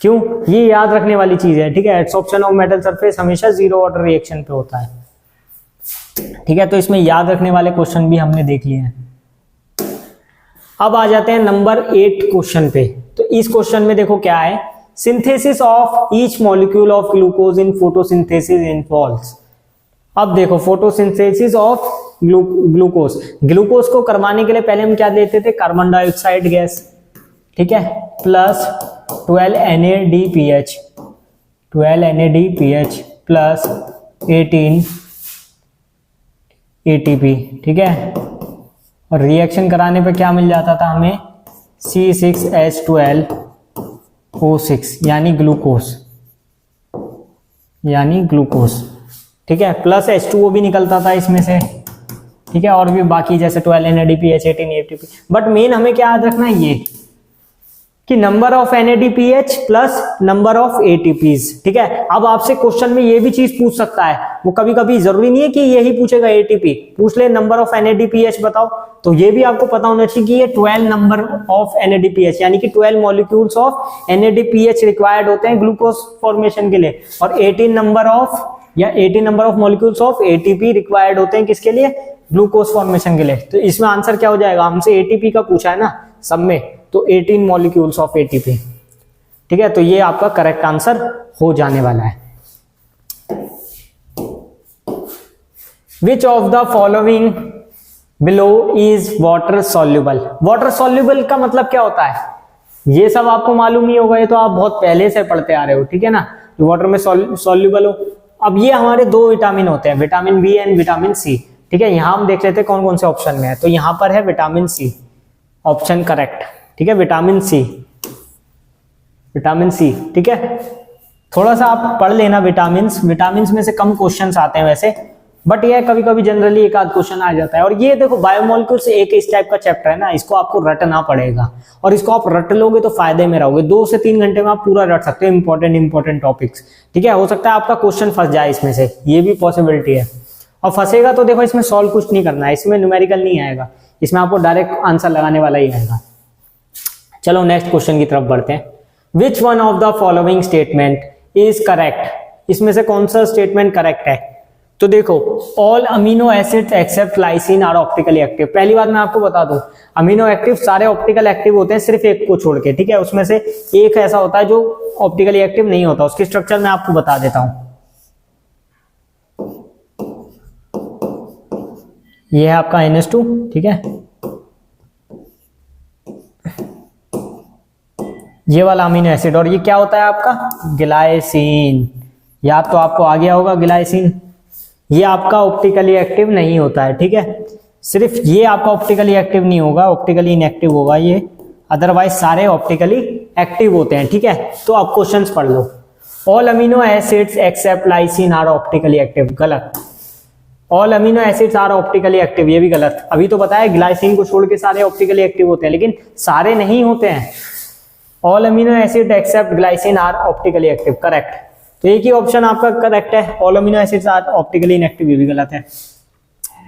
क्यों, ये याद रखने वाली चीज है, ठीक है। एडसॉर्प्शन ऑफ मेटल सरफेस हमेशा जीरो ऑर्डर रिएक्शन पे होता है, ठीक है। तो इसमें याद रखने वाले क्वेश्चन भी हमने देख लिए हैं। अब आ जाते हैं नंबर 8 क्वेश्चन पे। तो इस क्वेश्चन में देखो क्या है, synthesis of each molecule of glucose in photosynthesis involves. अब देखो फोटोसिंथेसिस ऑफ ग्लूकोज, ग्लूकोज को करवाने के लिए पहले हम क्या देते थे, कार्बन डाइऑक्साइड गैस, ठीक है, प्लस 12 NADPH प्लस 18 ATP, ठीक है। और रिएक्शन कराने पे क्या मिल जाता था हमें, C6H12O6 यानी ग्लूकोज, ठीक है, प्लस H2O भी निकलता था इसमें से, ठीक है, और भी बाकी जैसे 12 NADPH 18 ATP। बट मेन हमें क्या याद रखना है, ये कि number of NADPH plus number of ATPs, ठीक है। अब आपसे क्वेश्चन में ये भी चीज पूछ सकता है, वो कभी कभी जरूरी नहीं है कि यही पूछेगा, ATP पूछ ले, नंबर ऑफ NADPH बताओ, तो ये भी आपको पता होना चाहिए कि ये 12 नंबर ऑफ NADPH यानी कि 12 मॉलिक्यूल्स ऑफ NADPH रिक्वायर्ड होते हैं ग्लूकोज फॉर्मेशन के लिए, और 18 number of molecules of ATP required होते हैं किसके लिए, ग्लूकोज फॉर्मेशन के लिए। तो इसमें आंसर क्या हो जाएगा, हमसे ATP का पूछा है ना सब में, तो 18 मॉलिक्यूल्स ऑफ ATP, ठीक है। तो ये आपका करेक्ट आंसर हो जाने वाला है। Which of the following below is water soluble. Water soluble का मतलब क्या होता है, ये सब आपको मालूम ही होगा, ये तो आप बहुत पहले से पढ़ते आ रहे हो, ठीक है ना, जो वाटर में सॉल्युबल हो। अब ये हमारे दो विटामिन होते हैं, vitamin B and vitamin C, ठीक है। यहां हम देख लेते हैं कौन कौन से ऑप्शन में है, तो यहां पर है विटामिन सी, ऑप्शन करेक्ट, ठीक है, विटामिन सी, विटामिन सी, ठीक है। थोड़ा सा आप पढ़ लेना विटामिन में से कम क्वेश्चंस आते हैं वैसे, बट ये कभी कभी जनरली एक आध क्वेश्चन आ जाता है। और ये देखो बायोमोलिक्यूल्स एक इस टाइप का चैप्टर है ना, इसको आपको रटना पड़ेगा, और इसको आप रट लोगे तो फायदे में रहोगे। 2 से 3 घंटे में आप पूरा रट सकते हो इंपॉर्टेंट टॉपिक्स, ठीक है। हो सकता है आपका क्वेश्चन फंस जाए इसमें से, ये भी पॉसिबिलिटी है। और फंसेगा तो देखो इसमें सॉल्व कुछ नहीं करना है, इसमें न्यूमेरिकल नहीं आएगा, इसमें आपको डायरेक्ट आंसर लगाने वाला ही आएगा। चलो नेक्स्ट क्वेश्चन की तरफ बढ़ते हैं। Which one of the following statement is correct. इसमें से कौन सा स्टेटमेंट करेक्ट है, तो देखो all amino acids except lysine are optically active. पहली बात मैं आपको बता दूं, अमीनो एक्टिव सारे ऑप्टिकल एक्टिव होते हैं सिर्फ एक को छोड़ के, ठीक है। उसमें से एक ऐसा होता है जो ऑप्टिकली एक्टिव नहीं होता, उसकी स्ट्रक्चर मैं आपको बता देता हूं। ये है आपका NH2, ठीक है, ये वाला अमीनो एसिड, और ये क्या होता है आपका ग्लाइसिन। याद तो आपको आ गया होगा ग्लाइसिन, ये आपका ऑप्टिकली एक्टिव नहीं होता है, ठीक है। सिर्फ ये आपका ऑप्टिकली एक्टिव नहीं होगा, ऑप्टिकली इनएक्टिव होगा ये, अदरवाइज सारे ऑप्टिकली एक्टिव होते हैं, ठीक है। तो आप क्वेश्चंस पढ़ लो। All amino acids except lysine are optically active, गलत। All amino acids are optically active, ये भी गलत। अभी तो बताया ग्लाइसिन को छोड़ के सारे ऑप्टिकली एक्टिव होते हैं, लेकिन सारे नहीं होते हैं। All amino acid except glycine are optically active, correct. तो एक ही ऑप्शन आपका करेक्ट है, all amino acids are optically inactive, ये भी गलत है।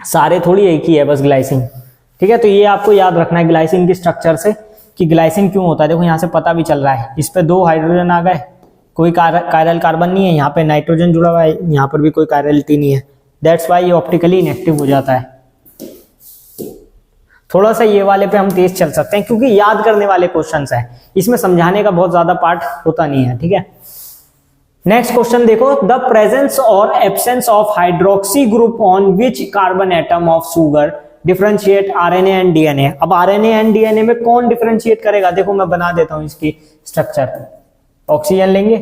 सारे थोड़ी एक ही है, बस ग्लाइसिन, ठीक है। तो ये आपको याद रखना है ग्लाइसिन की स्ट्रक्चर से कि ग्लाइसिन क्यों होता है। देखो यहाँ से पता भी चल रहा है, इस पे 2 हाइड्रोजन आ गए, कोई कायरल कार्बन नहीं है, यहाँ पे नाइट्रोजन जुड़ा हुआ है, यहाँ पर भी कोई कायरलिटी नहीं है, दैट्स वाई ये ऑप्टिकली इनएक्टिव हो जाता है। थोड़ा सा ये वाले पे हम तेज चल सकते हैं क्योंकि याद करने वाले क्वेश्चंस है, इसमें समझाने का बहुत ज्यादा पार्ट होता नहीं है, ठीक है। नेक्स्ट क्वेश्चन देखो, द प्रेजेंस और absence of hydroxy group on which carbon atom of sugar differentiate RNA and DNA. अब आरएनए एंड डीएनए में कौन डिफरेंशिएट करेगा, देखो मैं बना देता हूं इसकी स्ट्रक्चर। ऑक्सीजन लेंगे,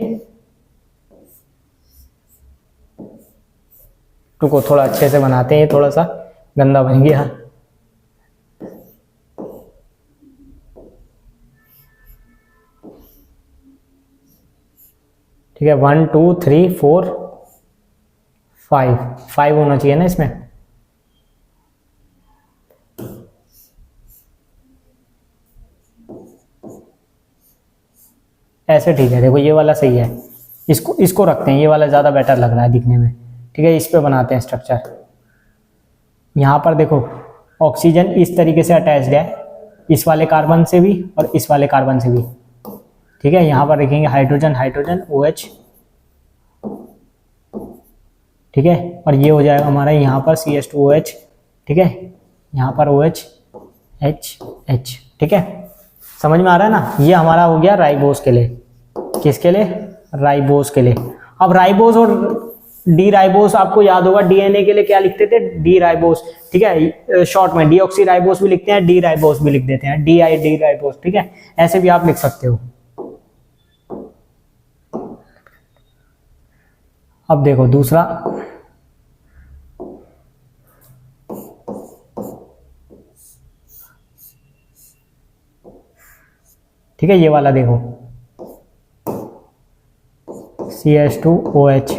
रुको थोड़ा अच्छे से बनाते हैं, थोड़ा सा गंदा बन गया। ठीक है, 1 2 3 4 5 होना चाहिए ना इसमें। ऐसे ठीक है, देखो ये वाला सही है, इसको रखते हैं, ये वाला ज्यादा बेटर लग रहा है दिखने में, ठीक है। इस पे बनाते हैं स्ट्रक्चर। यहां पर देखो ऑक्सीजन इस तरीके से अटैच्ड है, इस वाले कार्बन से भी और इस वाले कार्बन से भी, ठीक है। यहां पर लिखेंगे हाइड्रोजन हाइड्रोजन OH, ठीक है। और ये हो जाएगा हमारा यहाँ पर CH2OH, ठीक है, यहाँ पर OH H, ठीक है। समझ में आ रहा है ना, ये हमारा हो गया राइबोस के लिए। किसके लिए, राइबोस के लिए। अब राइबोस और डी राइबोस आपको याद होगा, डीएनए के लिए क्या लिखते थे, डी राइबोस, ठीक है। शॉर्ट में डीऑक्सी राइबोस भी लिखते हैं, डी राइबोस भी लिख देते हैं, डी राइबोस, ठीक है। ऐसे भी आप लिख सकते हो। अब देखो दूसरा, ठीक है, ये वाला देखो CH2OH,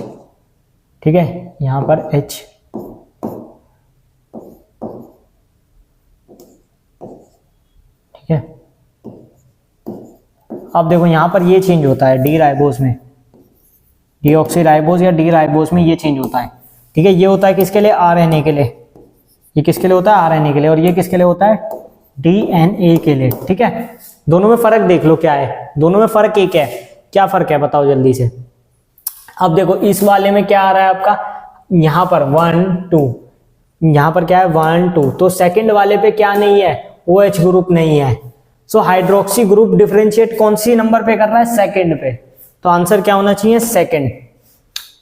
ठीक है, यहां पर H, ठीक है। अब देखो यहां पर ये चेंज होता है डी राइबोस में, डीऑक्सी राइबोस या डी राइबोस में ये चेंज होता है, ठीक है। ये होता है किसके लिए, आरएनए के लिए। ये किसके लिए होता है, आरएनए के लिए। और ये किसके लिए होता है, डीएनए के लिए, ठीक है। दोनों में फर्क देख लो क्या है, दोनों में फर्क एक है। क्या फर्क है बताओ जल्दी से। अब देखो इस वाले में क्या आ रहा है आपका, यहां पर 1 2, यहां पर क्या है 1 2, तो सेकंड वाले पे क्या नहीं है, OH ग्रुप नहीं है। सो हाइड्रोक्सी ग्रुप डिफरेंशिएट कौन सी नंबर पे कर रहा है, सेकंड पे। तो आंसर क्या होना चाहिए, सेकंड।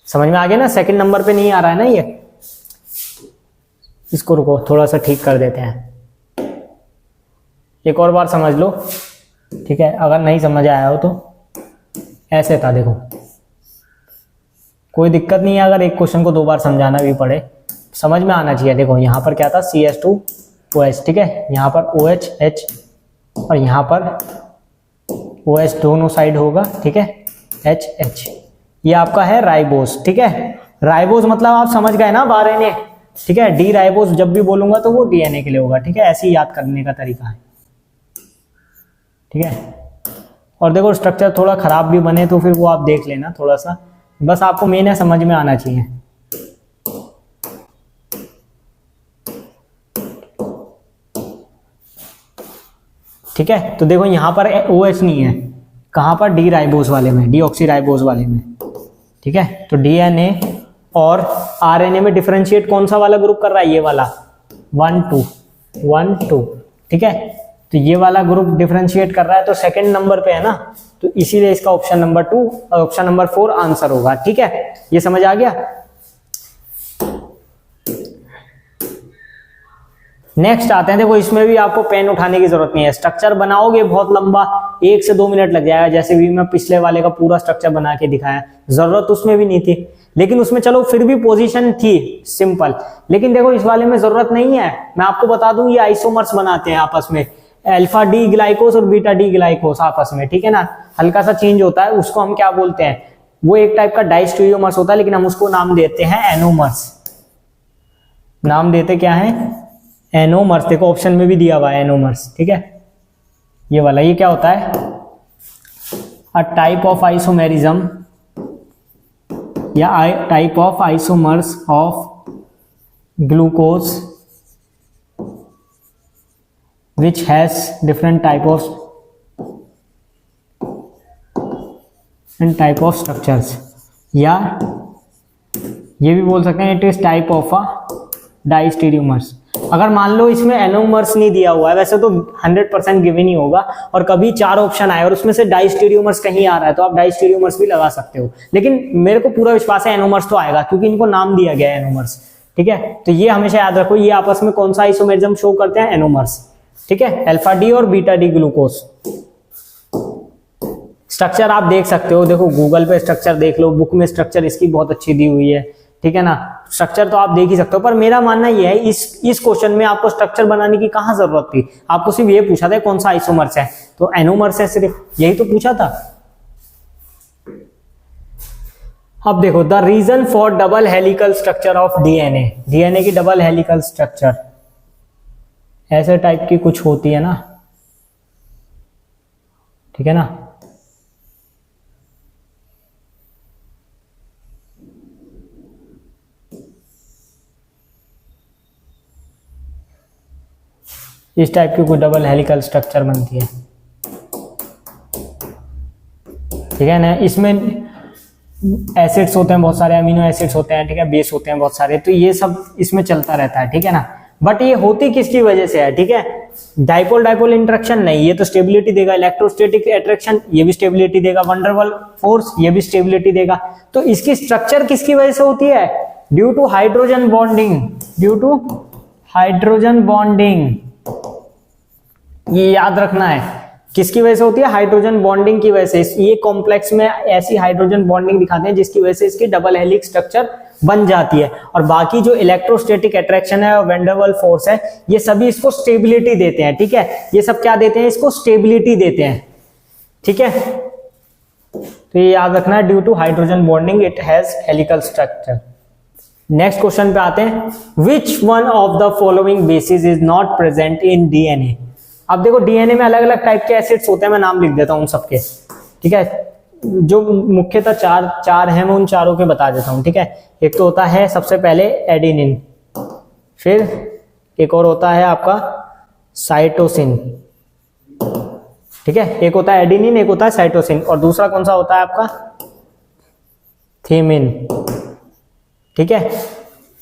समझ में आ गया ना, सेकंड नंबर पे नहीं आ रहा है ना ये। इसको रुको थोड़ा सा ठीक कर देते हैं, एक और बार समझ लो, ठीक है। अगर नहीं समझ आया हो तो ऐसे था, देखो कोई दिक्कत नहीं है अगर एक क्वेश्चन को 2 बार समझाना भी पड़े, समझ में आना चाहिए। देखो यहाँ पर क्या था, CH2OH, ठीक है, यहाँ पर OH H और यहाँ पर OH दोनों साइड होगा, ठीक है, H H। ये आपका है राइबोस, ठीक है। राइबोस मतलब आप समझ गए ना, RNA, ठीक है। डी राइबोस जब भी बोलूंगा तो वो DNA के लिए होगा, ठीक है। ऐसे ही याद करने का तरीका है, ठीक है। और देखो स्ट्रक्चर थोड़ा खराब भी बने तो फिर वो आप देख लेना थोड़ा सा, बस आपको मेन है समझ में आना चाहिए। ठीक है, तो देखो यहाँ पर OH नहीं है, कहाँ पर, डी राइबोस वाले में, डीऑक्सी राइबोस वाले में, ठीक है। तो DNA और RNA में डिफरेंशिएट कौन सा वाला ग्रुप कर रहा है, ये वाला 1 2, ठीक है। तो ये वाला ग्रुप डिफरेंशिएट कर रहा है तो सेकंड नंबर पे है ना, तो इसीलिए इसका ऑप्शन नंबर 2 और ऑप्शन नंबर 4 आंसर होगा, ठीक है। ये समझ आ गया। नेक्स्ट आते हैं, देखो इसमें भी आपको पेन उठाने की जरूरत नहीं है, स्ट्रक्चर बनाओगे बहुत लंबा, 1 से 2 मिनट लग जाएगा, जैसे भी मैं पिछले वाले का पूरा स्ट्रक्चर बना के दिखाया, जरूरत उसमें भी नहीं थी, लेकिन उसमें चलो फिर भी पोजीशन थी सिंपल। लेकिन देखो इस वाले में जरूरत नहीं है, मैं आपको बता दूं ये आइसोमर्स बनाते हैं आपस में, अल्फा डी ग्लाइकोस और बीटा डी ग्लाइकोस आपस में, ठीक है ना। हल्का सा चेंज होता है, उसको हम क्या बोलते हैं, वो एक टाइप का डाइस्टीरियोमर्स होता है, लेकिन हम उसको नाम देते हैं एनोमर्स। नाम देते क्या है, एनोमर्स। देखो ऑप्शन में भी दिया हुआ है एनोमर्स, ठीक है। ये वाला, ये क्या होता है, अ टाइप ऑफ आइसोमेरिज्म या type of isomers of glucose which has different type of structures, या ये भी बोल सकते हैं it is type of a diastereomers. अगर मान लो इसमें एनोमर्स नहीं दिया हुआ है, वैसे तो 100% गिवन ही होगा, और कभी 4 ऑप्शन आए और उसमें से डाइस्टीरियोमर्स कहीं आ रहा है तो आप डाइस्टीरियोमर्स भी लगा सकते हो, लेकिन मेरे को पूरा विश्वास है एनोमर्स तो आएगा क्योंकि इनको नाम दिया गया है एनोमर्स, ठीक है। तो ये हमेशा याद रखो, ये आपस में कौन सा आइसोमेरिज्म शो करते हैं, एनोमर्स, ठीक है, अल्फा डी और बीटा डी ग्लूकोज। स्ट्रक्चर आप देख सकते हो, देखो गूगल पे स्ट्रक्चर देख लो, बुक में स्ट्रक्चर इसकी बहुत अच्छी दी हुई है, ठीक है ना। स्ट्रक्चर तो आप देख ही सकते हो, पर मेरा मानना यह है इस क्वेश्चन में आपको स्ट्रक्चर बनाने की कहां जरूरत थी, आपको सिर्फ ये पूछा था कौन सा आइसोमर्स है, तो एनोमर्स है, सिर्फ यही तो पूछा था। अब देखो the reason for double helical structure of DNA की डबल हेलिकल स्ट्रक्चर ऐसे टाइप की कुछ होती है ना, ठीक है ना। इस टाइप की कोई डबल हेलिकल स्ट्रक्चर बनती है, ठीक है ना। इसमें एसिड्स होते हैं बहुत सारे, अमीनो एसिड्स होते हैं, ठीक है, बेस होते हैं बहुत सारे, तो ये सब इसमें चलता रहता है, ठीक है ना। बट ये होती किसकी वजह से है, ठीक है, डाइपोल डाइपोल इंटरेक्शन नहीं, ये तो स्टेबिलिटी देगा, इलेक्ट्रोस्टैटिक अट्रैक्शन ये भी स्टेबिलिटी देगा, वंडरवॉल फोर्स ये भी स्टेबिलिटी देगा। तो इसकी स्ट्रक्चर किसकी वजह से होती है, due to hydrogen bonding, due to hydrogen bonding, ये याद रखना है, किसकी वजह से होती है, हाइड्रोजन बॉन्डिंग की वजह से। ये कॉम्प्लेक्स में ऐसी हाइड्रोजन बॉन्डिंग दिखाते हैं जिसकी वजह से इसकी डबल हेलिक्स स्ट्रक्चर बन जाती है, और बाकी जो इलेक्ट्रोस्टैटिक अट्रैक्शन है और वैंडरवाल फोर्स है ये सभी इसको स्टेबिलिटी देते हैं, ठीक है। ये सब क्या देते हैं, इसको स्टेबिलिटी देते हैं, ठीक है। तो ये याद रखना है, due to hydrogen bonding it has helical structure. Next question पे आते हैं, which one of the following basis is not present in DNA. अब देखो डीएनए में अलग अलग टाइप के एसिड्स होते हैं, मैं नाम लिख देता हूं सबके, ठीक है। जो मुख्यतः चार हैं मैं उन चारों के बता देता हूं, ठीक है। एक तो होता है सबसे पहले एडेनिन, फिर एक और होता है आपका साइटोसिन, ठीक है। एक होता है एडेनिन, एक होता है साइटोसिन, और दूसरा कौन सा होता है आपका, थीमिन, ठीक है।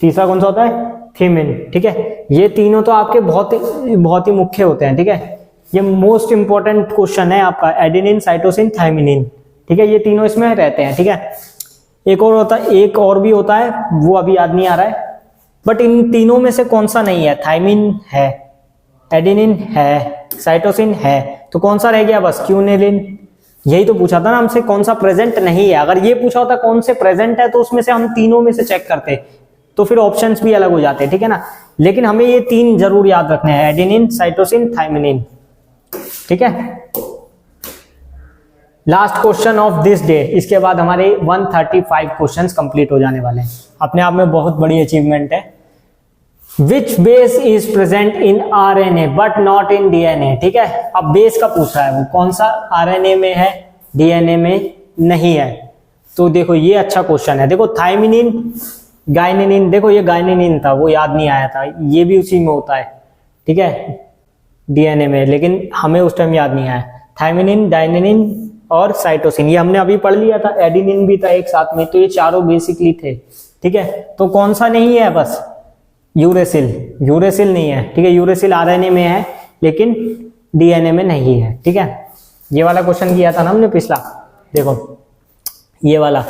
तीसरा कौन सा होता है, थीमिन, ठीक है। ये तीनों तो आपके बहुत ही मुख्य होते हैं, ठीक है। ये मोस्ट इंपॉर्टेंट क्वेश्चन है आपका, एडेनिन साइटोसिन थायमिनिन, ठीक है, ये तीनों इसमें रहते हैं, ठीक है। एक और भी होता है, वो अभी याद नहीं आ रहा है, बट इन तीनों में से कौन सा नहीं है? थायमिन है, एडेनिन है, साइटोसिन है, तो कौन सा रह गया बस? क्यूनिलिन। यही तो पूछा था ना हमसे, कौन सा प्रेजेंट नहीं है। अगर ये पूछा होता कौन से प्रेजेंट है तो उसमें से हम तीनों में से चेक करते, तो फिर ऑप्शंस भी अलग हो जाते, ठीक है ना। लेकिन हमें ये तीन जरूर याद रखने हैं, एडेनिन, साइटोसिन, थायमिन, ठीक है। Last question of this day, इसके बाद हमारे 135 क्वेश्चंस कंप्लीट हो जाने वाले हैं। अपने आप में बहुत बड़ी अचीवमेंट है। Which base is present in RNA but not in DNA, ठीक है। अब बेस का पूछ रहा है, वो कौन सा आरएनए में है, डीएनए में नहीं है। तो देखो ये अच्छा क्वेश्चन है। देखो थायमिन, गायनिन, देखो ये गायनिन था, वो याद नहीं आया था, ये भी उसी में होता है, ठीक है, डीएनए में, लेकिन हमें उस टाइम याद नहीं आया। थायमिन, डायनिन और साइटोसिन, ये हमने अभी पढ़ लिया था, एडिनिन भी था एक साथ में, तो ये चारों बेसिकली थे, ठीक है। तो कौन सा नहीं है बस? यूरेसिल, यूरेसिल नहीं है, ठीक है। यूरेसिल आरएनए में है लेकिन डीएनए में नहीं है, ठीक है। ये वाला क्वेश्चन किया था ना हमने पिछला, देखो ये वाला,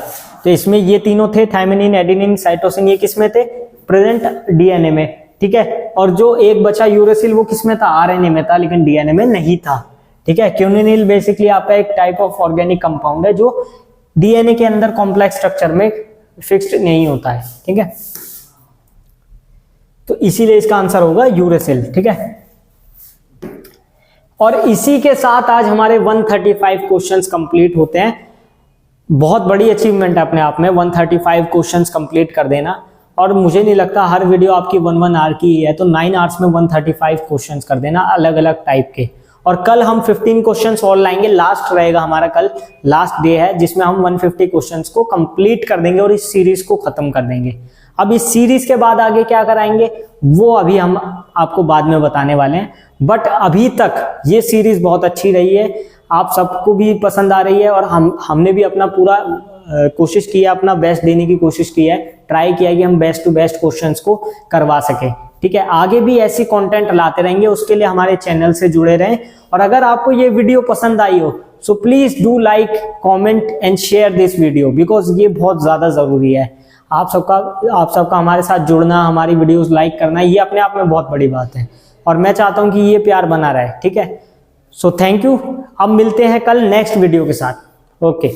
तो इसमें ये तीनों थे, थायमिन, एडेनिन, साइटोसिन, ये किस में थे? प्रेजेंट डीएनए में, ठीक है। और जो एक बचा यूरेसिल, वो किस में था? आरएनए में था, लेकिन डीएनए में नहीं था, ठीक है। क्यूनिनिल बेसिकली आपका एक टाइप ऑफ ऑर्गेनिक कंपाउंड है जो डीएनए के अंदर कॉम्प्लेक्स स्ट्रक्चर में फिक्स्ड नहीं होता है, ठीक है। तो इसीलिए इसका आंसर होगा यूरेसिल, ठीक है। और इसी के साथ आज हमारे 135 क्वेश्चंस कंप्लीट होते हैं। बहुत बड़ी अचीवमेंट है अपने आप में 135 क्वेश्चंस कंप्लीट कर देना। और मुझे नहीं लगता हर वीडियो आपकी 1 आवर की है, तो 9 आवर्स में 135 क्वेश्चंस कर देना अलग अलग टाइप के। और कल हम 15 क्वेश्चंस और लाएंगे, लास्ट रहेगा हमारा, कल लास्ट डे है जिसमें हम 150 क्वेश्चंस को कंप्लीट कर देंगे और इस सीरीज को खत्म कर देंगे। अब इस सीरीज के बाद आगे क्या कराएंगे वो अभी हम आपको बाद में बताने वाले हैं। बट अभी तक ये सीरीज बहुत अच्छी रही है, आप सबको भी पसंद आ रही है, और हमने भी अपना पूरा कोशिश की है, अपना बेस्ट देने की कोशिश की है, ट्राई किया कि हम बेस्ट टू बेस्ट क्वेश्चंस को करवा सके, ठीक है। आगे भी ऐसी कंटेंट लाते रहेंगे, उसके लिए हमारे चैनल से जुड़े रहें। और अगर आपको ये वीडियो पसंद आई हो so please do like, comment and share this video, because ये बहुत ज्यादा जरूरी है। आप सबका हमारे साथ जुड़ना, हमारी वीडियोस लाइक करना, ये अपने आप में बहुत बड़ी बात है, और मैं चाहता हूं कि ये प्यार बना रहे, ठीक है। So thank you. अब मिलते हैं कल नेक्स्ट वीडियो के साथ। ओके।